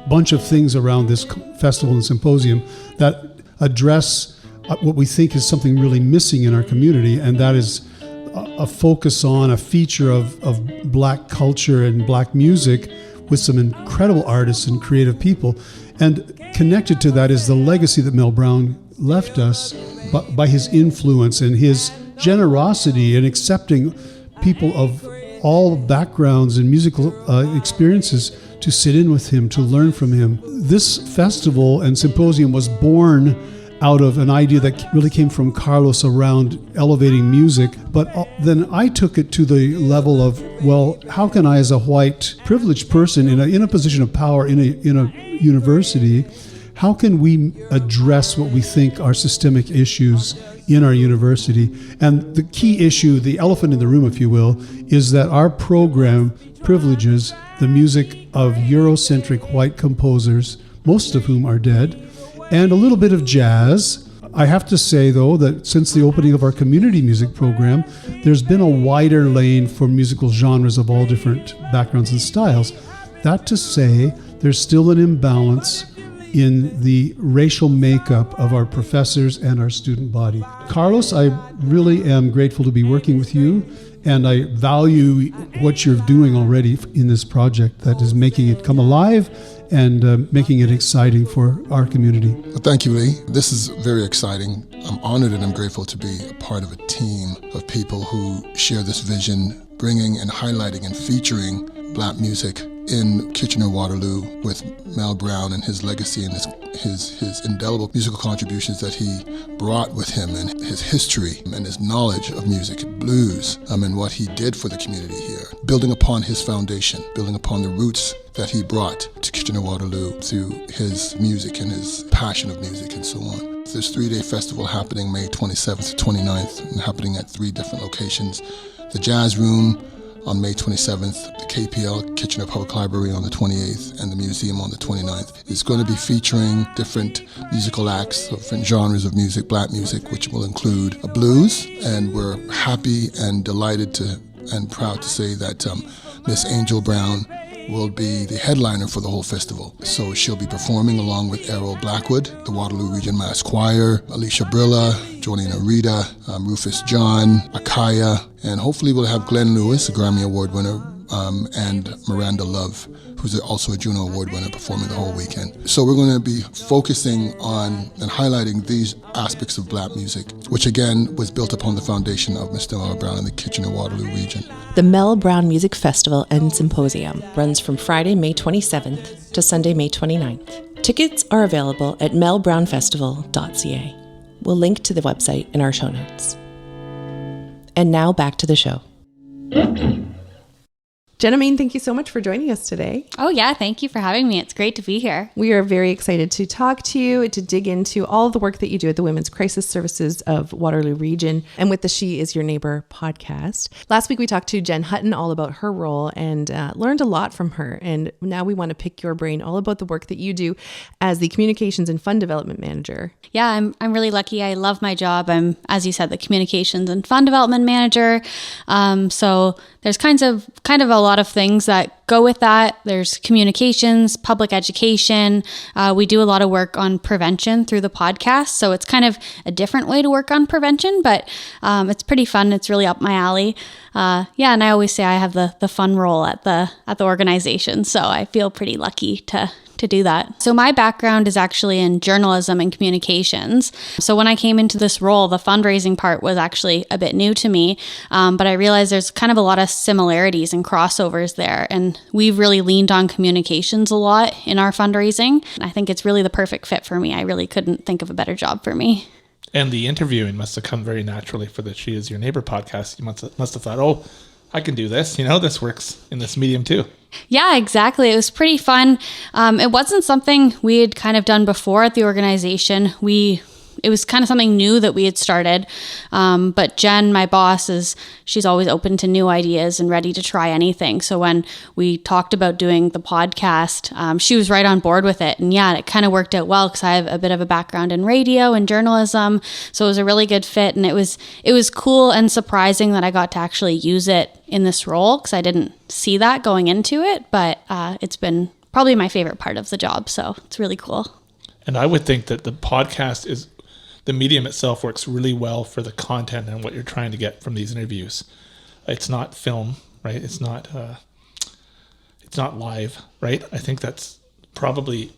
bunch of things around this festival and symposium that address what we think is something really missing in our community, and that is a focus on a feature of Black culture and Black music with some incredible artists and creative people. And connected to that is the legacy that Mel Brown left us by his influence and his generosity in accepting people of all backgrounds and musical experiences to sit in with him, to learn from him. This festival and symposium was born out of an idea that really came from Carlos around elevating music, but then I took it to the level of, well, how can I, as a white privileged person in a position of power in a university, how can we address what we think are systemic issues in our university? And the key issue, the elephant in the room, if you will, is that our program privileges the music of Eurocentric white composers, most of whom are dead, and a little bit of jazz. I have to say, though, that since the opening of our community music program, there's been a wider lane for musical genres of all different backgrounds and styles. That to say, there's still an imbalance in the racial makeup of our professors and our student body. Carlos, I really am grateful to be working with you, and I value what you're doing already in this project that is making it come alive and making it exciting for our community.
Well, thank you, Lee. This is very exciting. I'm honored and I'm grateful to be a part of a team of people who share this vision, bringing and highlighting and featuring Black music in Kitchener-Waterloo with Mel Brown and his legacy and his indelible musical contributions that he brought with him, and his history and his knowledge of music, blues, and what he did for the community here, building upon his foundation, building upon the roots that he brought to Kitchener-Waterloo through his music and his passion of music and so on. There's a 3-day festival happening May 27th to 29th, and happening at 3 different locations. The Jazz Room on May 27th, the KPL, Kitchener Public Library, on the 28th, and the museum on the 29th. It's going to be featuring different musical acts, different genres of music, Black music, which will include a blues, and we're happy and delighted to and proud to say that Miss Angel Brown will be the headliner for the whole festival. So she'll be performing along with Errol Blackwood, the Waterloo Region Mass Choir, Alicia Brilla, Jolina Rita, Rufus John, Akaya, and hopefully we'll have Glenn Lewis, a Grammy Award winner, and Miranda Love, who's also a Juno Award winner, performing the whole weekend. So we're going to be focusing on and highlighting these aspects of Black music, which again was built upon the foundation of Mr. Mel Brown in the Kitchener-Waterloo region.
The Mel Brown Music Festival and Symposium runs from Friday, May 27th to Sunday, May 29th. Tickets are available at melbrownfestival.ca. We'll link to the website in our show notes. And now back to the show. Jenna Mayne, thank you so much for joining us today.
Oh yeah, thank you for having me. It's great to be here.
We are very excited to talk to you, to dig into all the work that you do at the Women's Crisis Services of Waterloo Region and with the She Is Your Neighbour podcast. Last week we talked to Jen Hutton all about her role and learned a lot from her. And now we want to pick your brain all about the work that you do as the Communications and Fund Development Manager.
Yeah, I'm really lucky. I love my job. I'm, as you said, the Communications and Fund Development Manager. So there's kind of a lot of things that go with that. There's communications, public education. We do a lot of work on prevention through the podcast. So it's kind of a different way to work on prevention, but it's pretty fun. It's really up my alley. And I always say I have the fun role at the organization. So I feel pretty lucky to do that. So my background is actually in journalism and communications. So when I came into this role, the fundraising part was actually a bit new to me, but I realized there's kind of a lot of similarities and crossovers there. And we've really leaned on communications a lot in our fundraising. I think it's really the perfect fit for me. I really couldn't think of a better job for me.
And the interviewing must have come very naturally for the She Is Your Neighbour podcast. You must have thought, oh, I can do this. This works in this medium too.
Yeah, exactly. It was pretty fun. It wasn't something we had kind of done before at the organization. It was kind of something new that we had started. But Jen, my boss, she's always open to new ideas and ready to try anything. So when we talked about doing the podcast, she was right on board with it. And yeah, it kind of worked out well because I have a bit of a background in radio and journalism. So it was a really good fit. And it was cool and surprising that I got to actually use it in this role because I didn't see that going into it. But it's been probably my favorite part of the job. So it's really cool.
And I would think that the podcast the medium itself works really well for the content and what you're trying to get from these interviews. It's not film, right? It's not live, right? I think that's probably,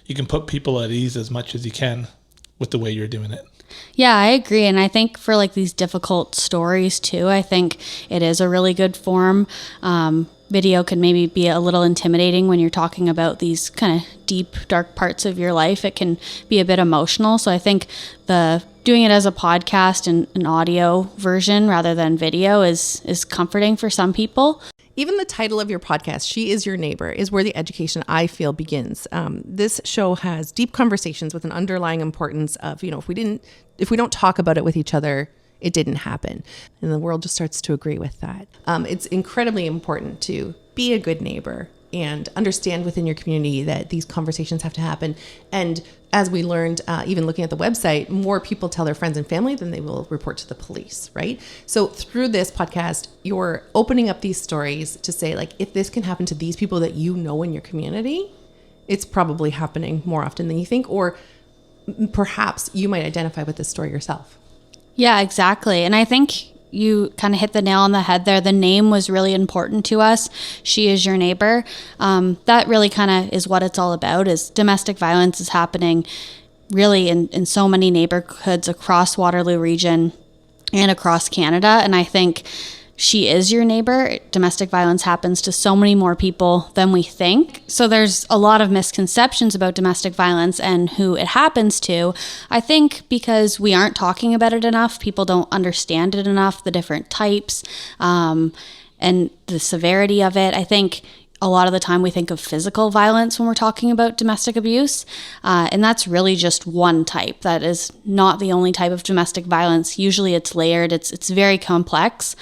you can put people at ease as much as you can with the way you're doing it.
Yeah, I agree. And I think for like these difficult stories too, I think it is a really good form. Video can maybe be a little intimidating when you're talking about these kind of deep, dark parts of your life. It can be a bit emotional. So I think doing it as a podcast and an audio version rather than video is comforting for some people.
Even the title of your podcast, She Is Your Neighbor, is where the education, I feel, begins. This show has deep conversations with an underlying importance of, if we don't talk about it with each other, it didn't happen. And the world just starts to agree with that. It's incredibly important to be a good neighbor and understand within your community that these conversations have to happen. And as we learned, even looking at the website, more people tell their friends and family than they will report to the police, right? So through this podcast, you're opening up these stories to say, like, if this can happen to these people that you know in your community, it's probably happening more often than you think, or perhaps you might identify with this story yourself.
Yeah, exactly. And I think you kind of hit the nail on the head there. The name was really important to us. She Is Your Neighbor. That really kind of is what it's all about, is domestic violence is happening really in so many neighborhoods across Waterloo region and across Canada. And I think she is your neighbor. Domestic violence happens to so many more people than we think. So there's a lot of misconceptions about domestic violence and who it happens to. I think because we aren't talking about it enough, people don't understand it enough, the different types, and the severity of it. I think a lot of the time we think of physical violence when we're talking about domestic abuse, and that's really just one type. That is not the only type of domestic violence. Usually it's layered, it's very complex.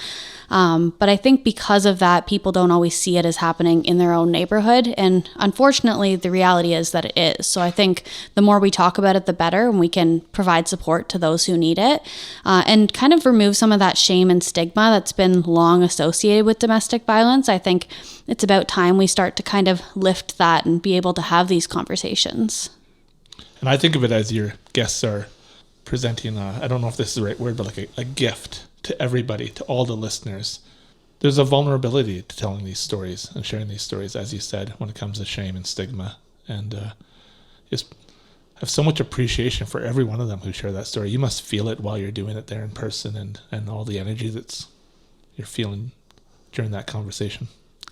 But I think because of that, people don't always see it as happening in their own neighborhood. And unfortunately, the reality is that it is. So I think the more we talk about it, the better, and we can provide support to those who need it, and kind of remove some of that shame and stigma that's been long associated with domestic violence. I think it's about time we start to kind of lift that and be able to have these conversations.
And I think of it as your guests are presenting, I don't know if this is the right word, but like a gift to everybody, to all the listeners. There's a vulnerability to telling these stories and sharing these stories, as you said, when it comes to shame and stigma. And just have so much appreciation for every one of them who share that story. You must feel it while you're doing it there in person, and all the energy that's you're feeling during that conversation.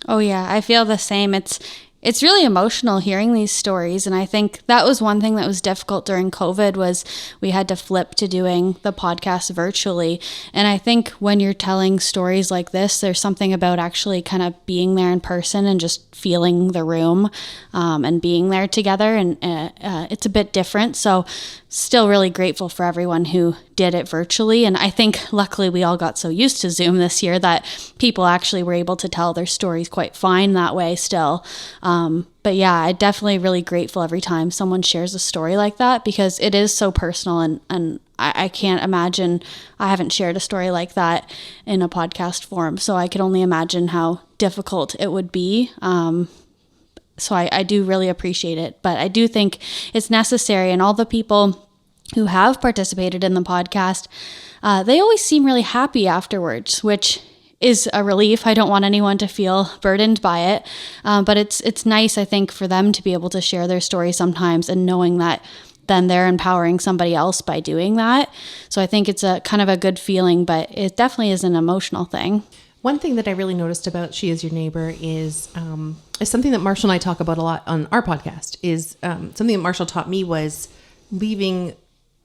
Oh yeah, I feel the same. It's really emotional hearing these stories, and I think that was one thing that was difficult during COVID, was we had to flip to doing the podcast virtually. And I think when you're telling stories like this, there's something about actually kind of being there in person and just feeling the room, and being there together, and it's a bit different. So still really grateful for everyone who did it virtually. And I think luckily we all got so used to Zoom this year that people actually were able to tell their stories quite fine that way still. But yeah, I'm definitely really grateful every time someone shares a story like that, because it is so personal, and I can't imagine, I haven't shared a story like that in a podcast form, so I could only imagine how difficult it would be. So I do really appreciate it, but I do think it's necessary. And all the people who have participated in the podcast, they always seem really happy afterwards, which is a relief. I don't want anyone to feel burdened by it. But it's nice, I think, for them to be able to share their story sometimes, and knowing that then they're empowering somebody else by doing that. So I think it's a kind of a good feeling, but it definitely is an emotional thing.
One thing that I really noticed about She Is Your Neighbor is something that Marshall and I talk about a lot on our podcast, is something that Marshall taught me was leaving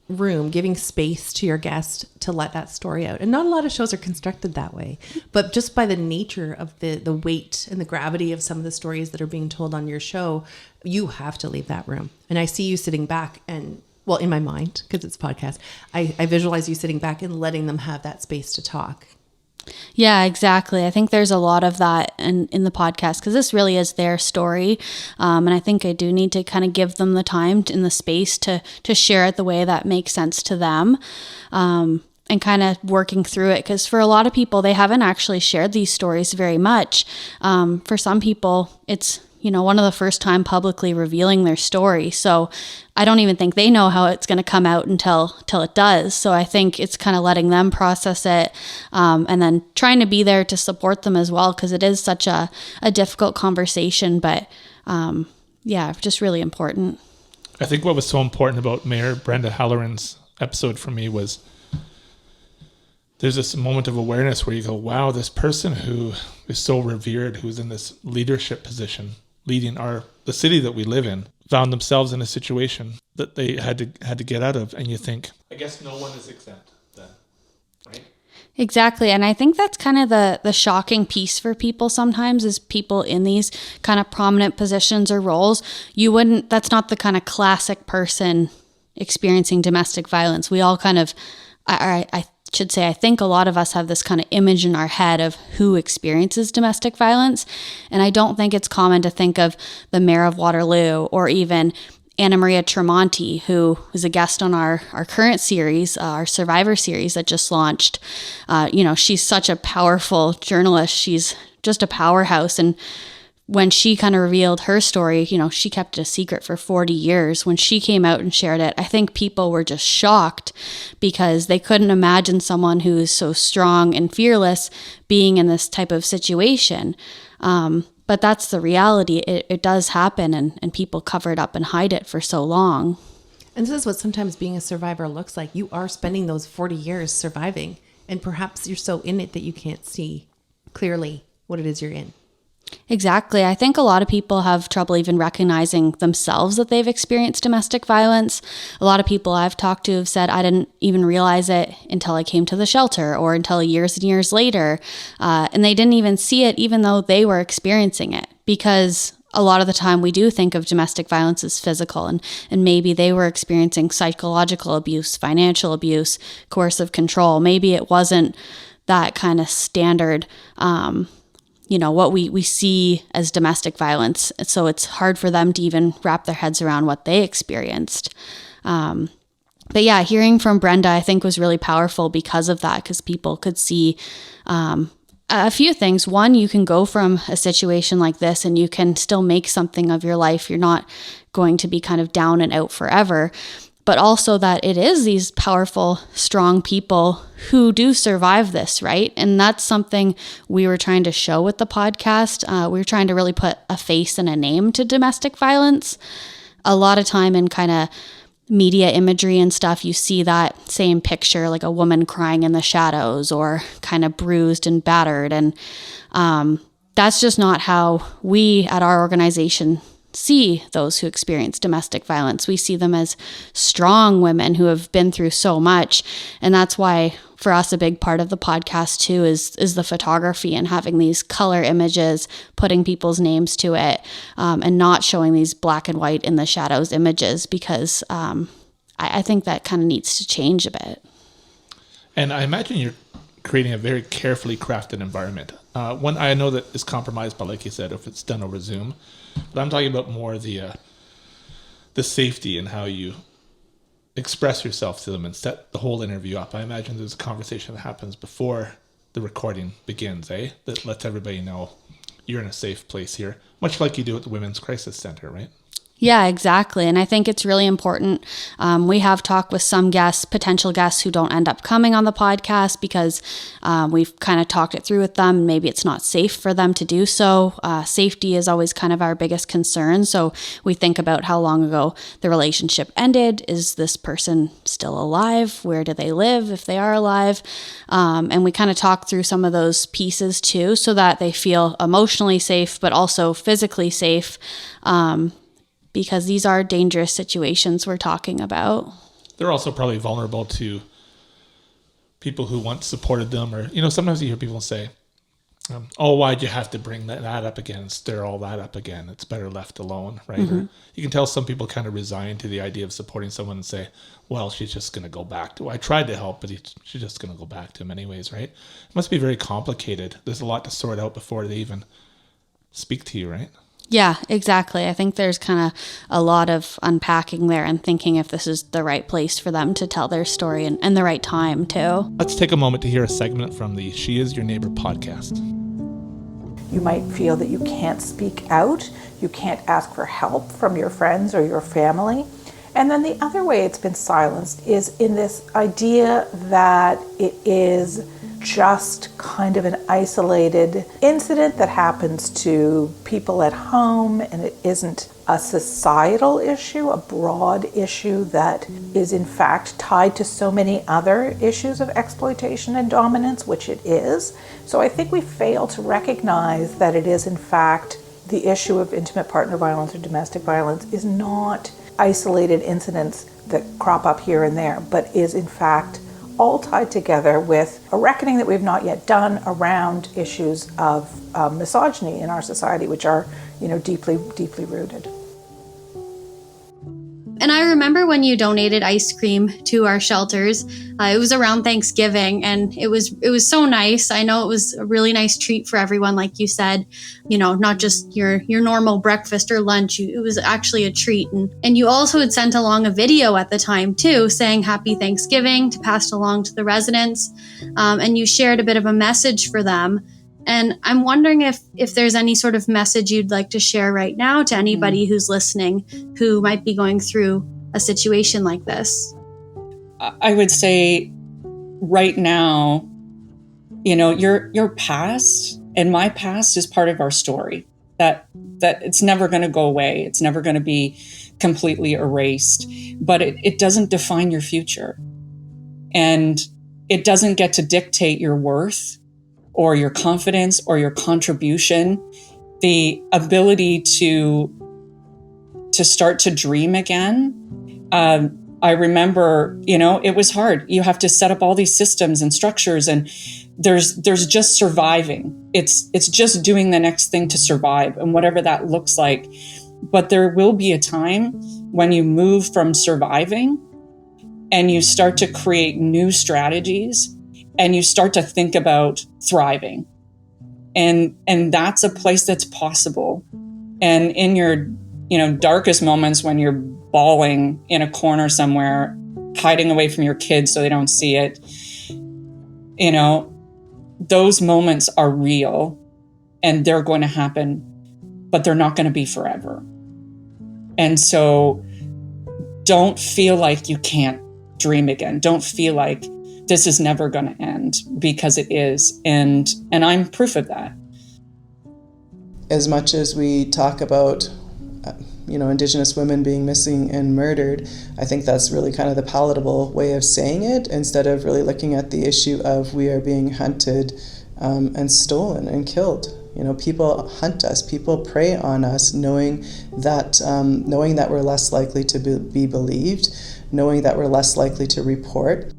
room, giving space to your guest to let that story out. And not a lot of shows are constructed that way, but just by the nature of the weight and the gravity of some of the stories that are being told on your show, you have to leave that room. And I see you sitting back and, well, in my mind, because it's a podcast, I visualize you sitting back and letting them have that space to talk.
Yeah, exactly. I think there's a lot of that in the podcast, because this really is their story. And I think I do need to kind of give them the time and the space to share it the way that makes sense to them. And kind of working through it, because for a lot of people, they haven't actually shared these stories very much. For some people, it's, one of the first time publicly revealing their story. So I don't even think they know how it's going to come out until it does. So I think it's kind of letting them process it, and then trying to be there to support them as well, because it is such a difficult conversation. But just really important.
I think what was so important about Mayor Brenda Halloran's episode for me was there's this moment of awareness where you go, wow, this person who is so revered, who's in this leadership position, leading the city that we live in, found themselves in a situation that they had to get out of. And you think, I guess no one is exempt then, right?
Exactly. And I think that's kind of the shocking piece for people sometimes, is people in these kind of prominent positions or roles. That's not the kind of classic person experiencing domestic violence. We all kind of, I think a lot of us have this kind of image in our head of who experiences domestic violence. And I don't think it's common to think of the mayor of Waterloo, or even Anna Maria Tremonti, who is a guest on our current series, our Survivor series that just launched. She's such a powerful journalist. She's just a powerhouse. And when she kind of revealed her story, she kept it a secret for 40 years. When she came out and shared it, I think people were just shocked because they couldn't imagine someone who is so strong and fearless being in this type of situation. But that's the reality. It does happen, and people cover it up and hide it for so long.
And this is what sometimes being a survivor looks like. You are spending those 40 years surviving, and perhaps you're so in it that you can't see clearly what it is you're in.
Exactly. I think a lot of people have trouble even recognizing themselves that they've experienced domestic violence. A lot of people I've talked to have said, I didn't even realize it until I came to the shelter or until years and years later. And they didn't even see it even though they were experiencing it, because a lot of the time we do think of domestic violence as physical, and maybe they were experiencing psychological abuse, financial abuse, coercive control. Maybe it wasn't that kind of standard, what we see as domestic violence. So it's hard for them to even wrap their heads around what they experienced. But yeah, hearing from Brenda, I think was really powerful because of that, because people could see a few things. One, you can go from a situation like this and you can still make something of your life. You're not going to be kind of down and out forever. But also that it is these powerful, strong people who do survive this, right? And that's something we were trying to show with the podcast. We were trying to really put a face and a name to domestic violence. A lot of time in kind of media imagery and stuff, you see that same picture, like a woman crying in the shadows or kind of bruised and battered. And that's just not how we at our organization see those who experience domestic violence. We see them as strong women who have been through so much. And that's why for us, a big part of the podcast too is the photography and having these color images, putting people's names to it, and not showing these black and white in the shadows images, because I think that kind of needs to change a bit.
And I imagine you're creating a very carefully crafted environment. One I know that is compromised, but like you said, if it's done over Zoom. But I'm talking about more the safety and how you express yourself to them and set the whole interview up. I imagine there's a conversation that happens before the recording begins, that lets everybody know you're in a safe place here, much like you do at the Women's Crisis Center, right?
Yeah, exactly. And I think it's really important. We have talked with some guests, potential guests who don't end up coming on the podcast because we've kind of talked it through with them. Maybe it's not safe for them to do so. Safety is always kind of our biggest concern. So we think about how long ago the relationship ended. Is this person still alive? Where do they live if they are alive? And we kind of talk through some of those pieces too, so that they feel emotionally safe, but also physically safe. Because these are dangerous situations we're talking about.
They're also probably vulnerable to people who once supported them, or, sometimes you hear people say, why'd you have to bring that up again, stir all that up again? It's better left alone, right? Mm-hmm. Or you can tell some people kind of resign to the idea of supporting someone and say, well, she's just going to go back to, I tried to help, but she's just going to go back to him anyways, right? It must be very complicated. There's a lot to sort out before they even speak to you, right?
Yeah, exactly. I think there's kind of a lot of unpacking there and thinking if this is the right place for them to tell their story and the right time too.
Let's take a moment to hear a segment from the She Is Your Neighbour podcast.
You might feel that you can't speak out, you can't ask for help from your friends or your family. And then the other way it's been silenced is in this idea that it is just kind of an isolated incident that happens to people at home, and it isn't a societal issue, a broad issue that is in fact tied to so many other issues of exploitation and dominance, which it is. So I think we fail to recognize that it is in fact the issue of intimate partner violence or domestic violence is not isolated incidents that crop up here and there, but is in fact all tied together with a reckoning that we've not yet done around issues of misogyny in our society, which are, deeply, deeply rooted.
And I remember when you donated ice cream to our shelters. It was around Thanksgiving, and it was so nice. I know it was a really nice treat for everyone, like you said. Not just your normal breakfast or lunch. It was actually a treat. And you also had sent along a video at the time too, saying Happy Thanksgiving to pass along to the residents. And you shared a bit of a message for them. And I'm wondering if there's any sort of message you'd like to share right now to anybody who's listening who might be going through a situation like this.
I would say right now, your past and my past is part of our story. That it's never going to go away. It's never going to be completely erased, but it doesn't define your future. And it doesn't get to dictate your worth or your confidence or your contribution. The ability to start to dream again. I remember, it was hard. You have to set up all these systems and structures, and there's just surviving. It's just doing the next thing to survive, and whatever that looks like. But there will be a time when you move from surviving and you start to create new strategies and you start to think about thriving. And that's a place that's possible. And in your, darkest moments when you're bawling in a corner somewhere, hiding away from your kids so they don't see it, those moments are real and they're going to happen, but they're not going to be forever. And so don't feel like you can't dream again. Don't feel like this is never going to end, because it is. And I'm proof of that.
As much as we talk about, Indigenous women being missing and murdered, I think that's really kind of the palatable way of saying it, instead of really looking at the issue of we are being hunted and stolen and killed. People hunt us, people prey on us, knowing that we're less likely to be believed, knowing that we're less likely to report.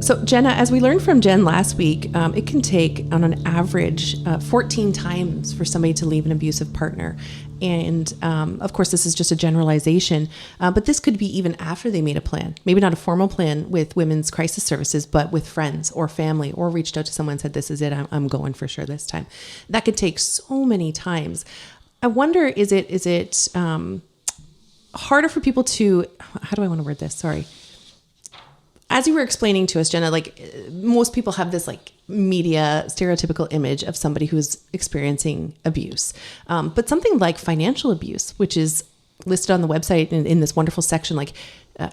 So, Jenna, as we learned from Jen last week, it can take, on an average, 14 times for somebody to leave an abusive partner. And, of course, this is just a generalization, but this could be even after they made a plan. Maybe not a formal plan with Women's Crisis Services, but with friends or family, or reached out to someone and said, this is it, I'm going for sure this time. That could take so many times. I wonder, is it harder for people to, how do I want to word this? Sorry. As you were explaining to us, Jenna, most people have this media stereotypical image of somebody who's experiencing abuse. But something like financial abuse, which is listed on the website in this wonderful section,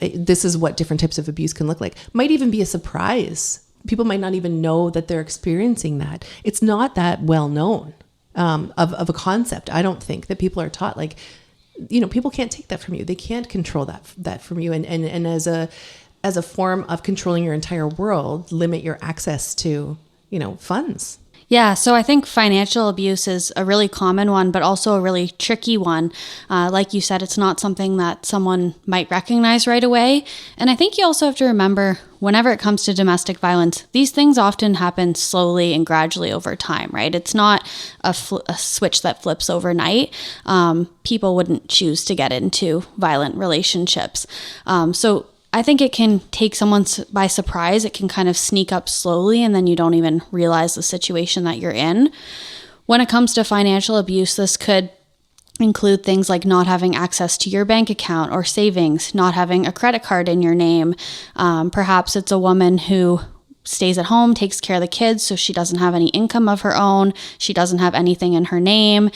this is what different types of abuse can look like, might even be a surprise. People might not even know that they're experiencing that. It's not that well known of a concept. I don't think that people are taught, people can't take that from you. They can't control that from you. And as a form of controlling your entire world, limit your access to, funds.
Yeah, so I think financial abuse is a really common one, but also a really tricky one. Like you said, it's not something that someone might recognize right away. And I think you also have to remember, whenever it comes to domestic violence, these things often happen slowly and gradually over time, right? It's not a switch that flips overnight. People wouldn't choose to get into violent relationships. So I think it can take someone by surprise. It can kind of sneak up slowly, and then you don't even realize the situation that you're in. When it comes to financial abuse, this could include things like not having access to your bank account or savings, not having a credit card in your name. Perhaps it's a woman who stays at home, takes care of the kids, so she doesn't have any income of her own. She doesn't have anything in her name.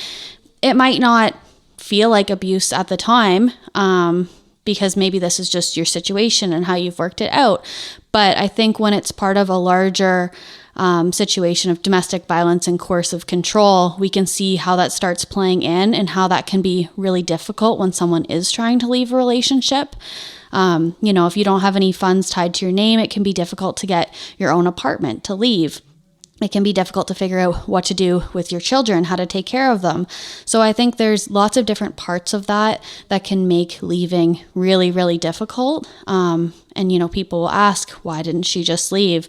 It might not feel like abuse at the time, because maybe this is just your situation and how you've worked it out. But I think when it's part of a larger situation of domestic violence and coercive control, we can see how that starts playing in and how that can be really difficult when someone is trying to leave a relationship. If you don't have any funds tied to your name, it can be difficult to get your own apartment to leave. It can be difficult to figure out what to do with your children, how to take care of them. So I think there's lots of different parts of that can make leaving really, really difficult. And people will ask, why didn't she just leave?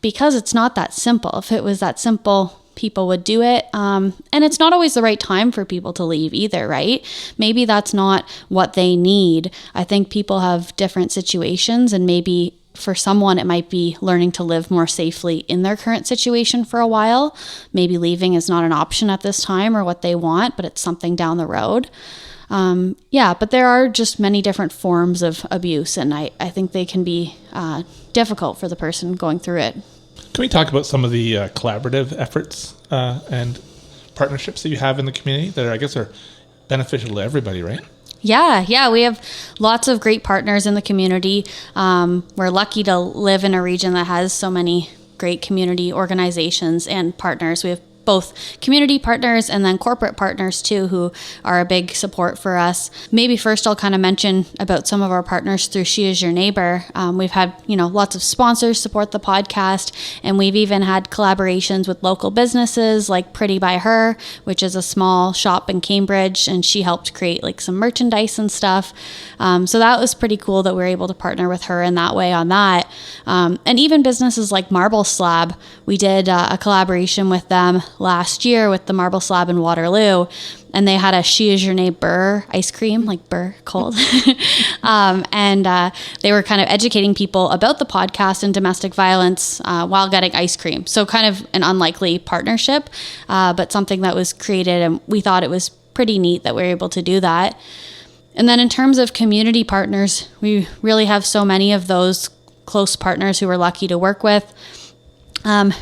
Because it's not that simple. If it was that simple, people would do it. And it's not always the right time for people to leave either, right? Maybe that's not what they need. I think people have different situations, and maybe for someone, it might be learning to live more safely in their current situation for a while. Maybe leaving is not an option at this time or what they want, but it's something down the road. But there are just many different forms of abuse, and I think they can be difficult for the person going through it.
Can we talk about some of the collaborative efforts and partnerships that you have in the community that I guess are beneficial to everybody, right?
Yeah, we have lots of great partners in the community. We're lucky to live in a region that has so many great community organizations and partners. We have both community partners and then corporate partners too, who are a big support for us. Maybe first I'll kind of mention about some of our partners through She Is Your Neighbour. We've had, lots of sponsors support the podcast, and we've even had collaborations with local businesses like Pretty by Her, which is a small shop in Cambridge, and she helped create like some merchandise and stuff. So that was pretty cool that we were able to partner with her in that way on that. And even businesses like Marble Slab, we did a collaboration with them last year with the Marble Slab in Waterloo, and they had a She Is Your Neighbour ice cream, like burr cold. And they were kind of educating people about the podcast and domestic violence while getting ice cream. So kind of an unlikely partnership, but something that was created, and we thought it was pretty neat that we were able to do that. And then in terms of community partners, we really have so many of those close partners who we're lucky to work with.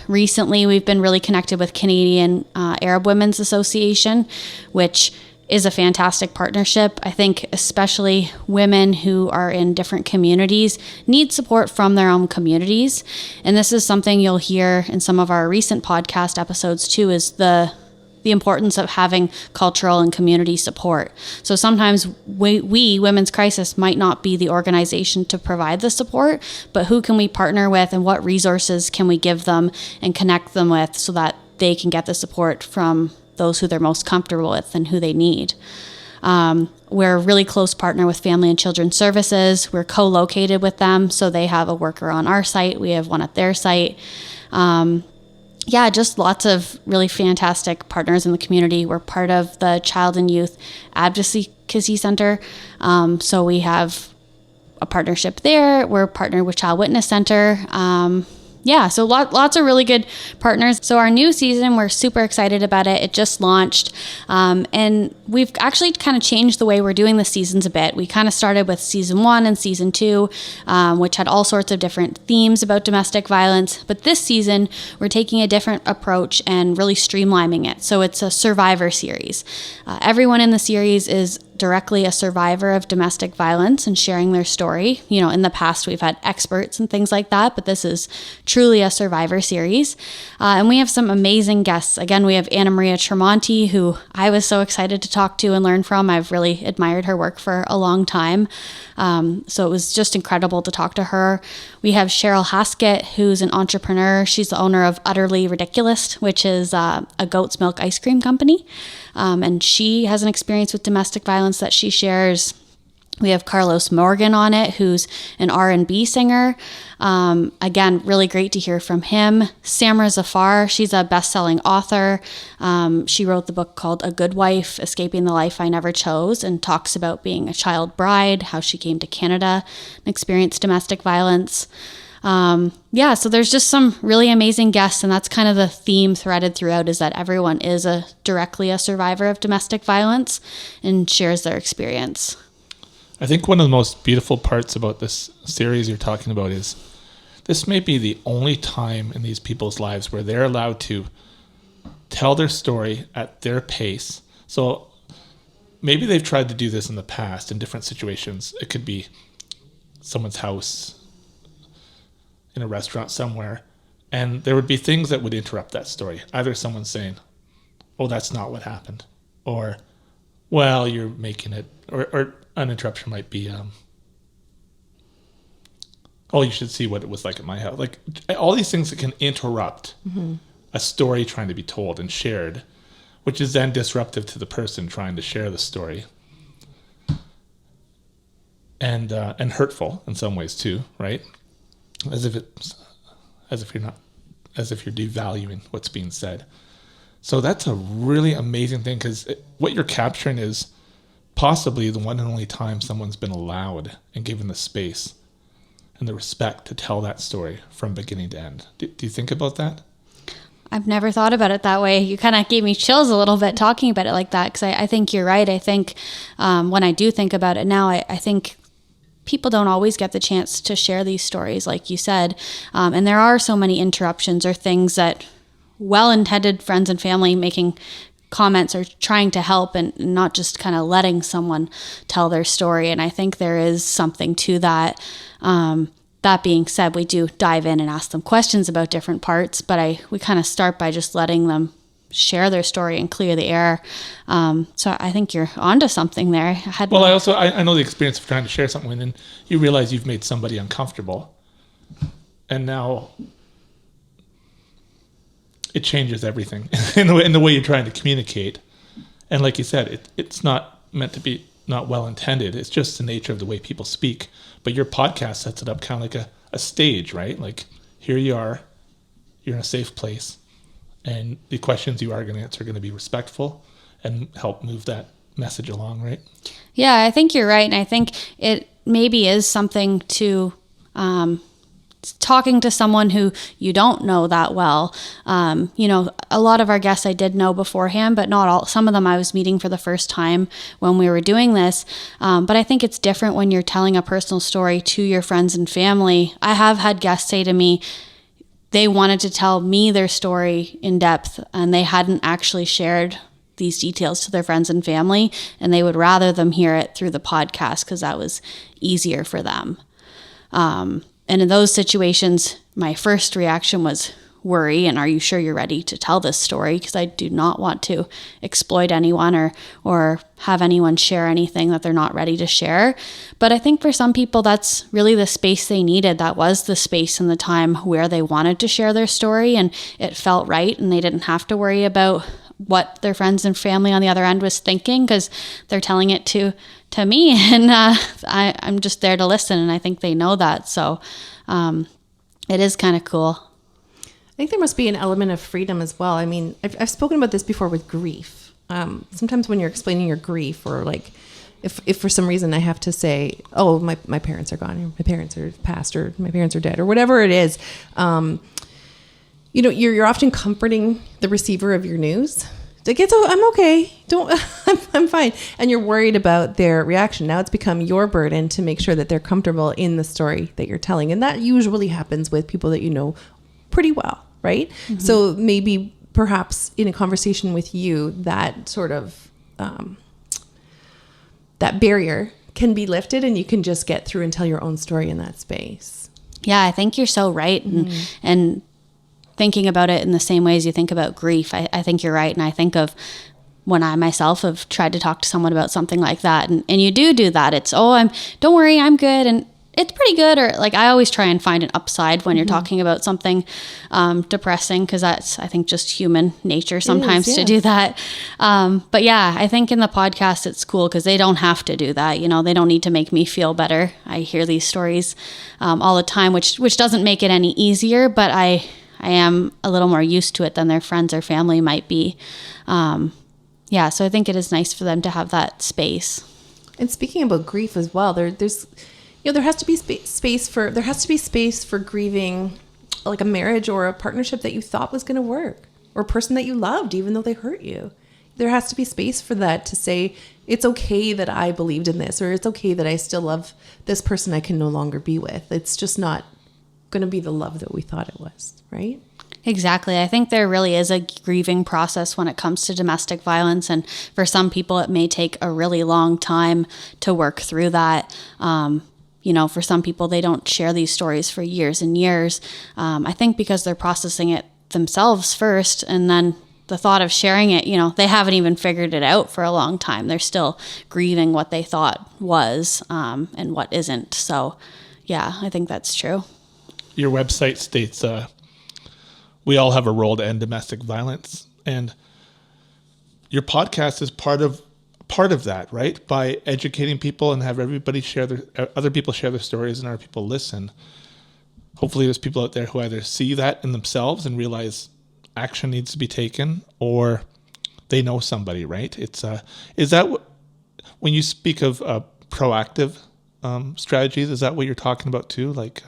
Recently, we've been really connected with Canadian Arab Women's Association, which is a fantastic partnership. I think especially women who are in different communities need support from their own communities. And this is something you'll hear in some of our recent podcast episodes too, is the importance of having cultural and community support. So sometimes we, Women's Crisis, might not be the organization to provide the support, but who can we partner with and what resources can we give them and connect them with so that they can get the support from those who they're most comfortable with and who they need. We're a really close partner with Family and Children's Services. We're co-located with them, so they have a worker on our site. We have one at their site. Just lots of really fantastic partners in the community. We're part of the Child and Youth Advocacy Center. So we have a partnership there. We're partnered with Child Witness Center. So lots of really good partners. So our new season, we're super excited about it. It just launched. And we've actually kind of changed the way we're doing the seasons a bit. We kind of started with season 1 and season 2, which had all sorts of different themes about domestic violence. But this season, we're taking a different approach and really streamlining it. So it's a survivor series. Everyone in the series is directly a survivor of domestic violence and sharing their story. In the past, we've had experts and things like that, but this is truly a survivor series. And we have some amazing guests. Again, we have Anna Maria Tremonti, who I was so excited to talk to and learn from. I've really admired her work for a long time. So it was just incredible to talk to her. We have Cheryl Haskett, who's an entrepreneur. She's the owner of Utterly Ridiculous, which is a goat's milk ice cream company. And she has an experience with domestic violence that she shares. We have Carlos Morgan on it, who's an R&B singer. Again, really great to hear from him. Samra Zafar, she's a best-selling author. She wrote the book called A Good Wife, Escaping the Life I Never Chose, and talks about being a child bride, how she came to Canada and experienced domestic violence. So there's just some really amazing guests, and that's kind of the theme threaded throughout, is that everyone is directly a survivor of domestic violence and shares their experience.
I think one of the most beautiful parts about this series you're talking about is this may be the only time in these people's lives where they're allowed to tell their story at their pace. So maybe they've tried to do this in the past in different situations. It could be someone's house, in a restaurant somewhere, and there would be things that would interrupt that story. Either someone saying, "Oh, that's not what happened," or, "Well, you're making it," or an interruption might be, "Oh, you should see what it was like at my house." Like all these things that can interrupt a story trying to be told and shared, which is then disruptive to the person trying to share the story, and hurtful in some ways too, right? As if you're devaluing what's being said. So that's a really amazing thing, because what you're capturing is possibly the one and only time someone's been allowed and given the space and the respect to tell that story from beginning to end. Do you think about that?
I've never thought about it that way. You kind of gave me chills a little bit talking about it like that, because I think you're right. I think when I do think about it now, I think people don't always get the chance to share these stories, like you said. And there are so many interruptions or things that well-intended friends and family making comments or trying to help, and not just kind of letting someone tell their story. And I think there is something to that. That being said, we do dive in and ask them questions about different parts, but we kind of start by just letting them share their story and clear the air. So I think you're onto something there. I
know the experience of trying to share something, and then you realize you've made somebody uncomfortable, and now it changes everything in the way you're trying to communicate. And like you said, it's not meant to be not well intended. It's just the nature of the way people speak. But your podcast sets it up kind of like a stage, right? Like, here you are, you're in a safe place, and the questions you are going to answer are going to be respectful and help move that message along, right?
Yeah, I think you're right. And I think it maybe is something to talking to someone who you don't know that well. A lot of our guests I did know beforehand, but not all. Some of them I was meeting for the first time when we were doing this. But I think it's different when you're telling a personal story to your friends and family. I have had guests say to me, they wanted to tell me their story in depth, and they hadn't actually shared these details to their friends and family, and they would rather them hear it through the podcast because that was easier for them. And in those situations, my first reaction was worry, and are you sure you're ready to tell this story? Because I do not want to exploit anyone or have anyone share anything that they're not ready to share. But I think for some people, that's really the space they needed. That was the space and the time where they wanted to share their story, and it felt right, and they didn't have to worry about what their friends and family on the other end was thinking, because they're telling it to me, and I'm just there to listen, and I think they know that. So it is kind of cool.
I think there must be an element of freedom as well. I mean, I've spoken about this before with grief. Sometimes when you're explaining your grief, or like if for some reason I have to say, oh, my parents are gone, or my parents are passed, or my parents are dead, or whatever it is, you're often comforting the receiver of your news. Like, I'm okay. I'm fine. And you're worried about their reaction. Now it's become your burden to make sure that they're comfortable in the story that you're telling. And that usually happens with people that you know pretty well, right? Mm-hmm. So maybe perhaps in a conversation with you, that sort of, that barrier can be lifted, and you can just get through and tell your own story in that space.
Yeah, I think you're so right. And thinking about it in the same way as you think about grief, I think you're right. And I think of when I myself have tried to talk to someone about something like that, and you do that. It's, don't worry, I'm good, and it's pretty good. Or like, I always try and find an upside when you're talking about something depressing, because that's, I think, just human nature sometimes to do that. But yeah, I think in the podcast it's cool because they don't have to do that. They don't need to make me feel better. I hear these stories all the time, which doesn't make it any easier, but I am a little more used to it than their friends or family might be. So I think it is nice for them to have that space.
And speaking about grief as well, there has to be space for grieving, like a marriage or a partnership that you thought was going to work, or a person that you loved, even though they hurt you. There has to be space for that, to say, it's okay that I believed in this, or it's okay that I still love this person I can no longer be with. It's just not going to be the love that we thought it was, right?
Exactly. I think there really is a grieving process when it comes to domestic violence. And for some people, it may take a really long time to work through that. For some people, they don't share these stories for years and years. I think because they're processing it themselves first, and then the thought of sharing it, they haven't even figured it out for a long time. They're still grieving what they thought was and what isn't. So, yeah, I think that's true.
Your website states we all have a role to end domestic violence, and your podcast is part of that, right? By educating people and have everybody other people share their stories, and other people listen. Hopefully there's people out there who either see that in themselves and realize action needs to be taken, or they know somebody, right? It's is that when you speak of proactive strategies? Is that what you're talking about too? Like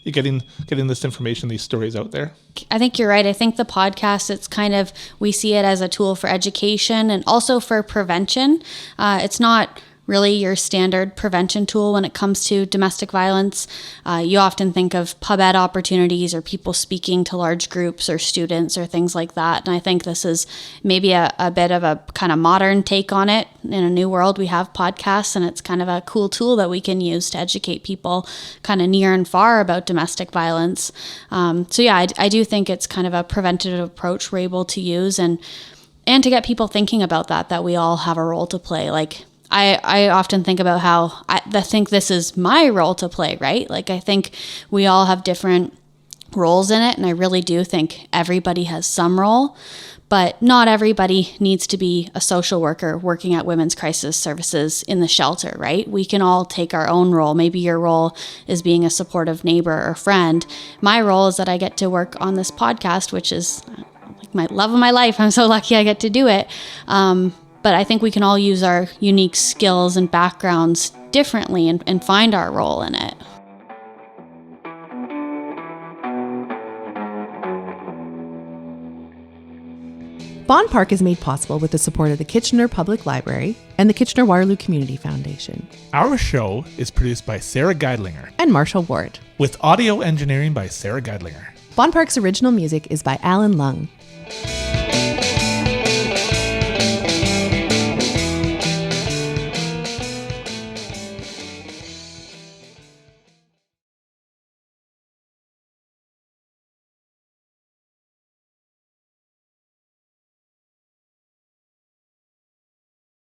you're getting this information, these stories out there?
I think you're right. I think the podcast, it's kind of, we see it as a tool for education and also for prevention. It's not really your standard prevention tool when it comes to domestic violence. You often think of pub ed opportunities or people speaking to large groups or students or things like that. And I think this is maybe a bit of a kind of modern take on it. In a new world, we have podcasts, and it's kind of a cool tool that we can use to educate people kind of near and far about domestic violence. So yeah, I do think it's kind of a preventative approach we're able to use and to get people thinking about that we all have a role to play. Like, I often think about how I think this is my role to play, right? Like, I think we all have different roles in it, and I really do think everybody has some role, but not everybody needs to be a social worker working at women's crisis services in the shelter, right? We can all take our own role. Maybe your role is being a supportive neighbor or friend. My role is that I get to work on this podcast, which is like my love of my life. I'm so lucky I get to do it. But I think we can all use our unique skills and backgrounds differently and find our role in it.
Bonn Park is made possible with the support of the Kitchener Public Library and the Kitchener-Waterloo Community Foundation.
Our show is produced by Sarah Geidlinger
and Marshall Ward,
with audio engineering by Sarah Geidlinger.
Bonn Park's original music is by Alan Lung.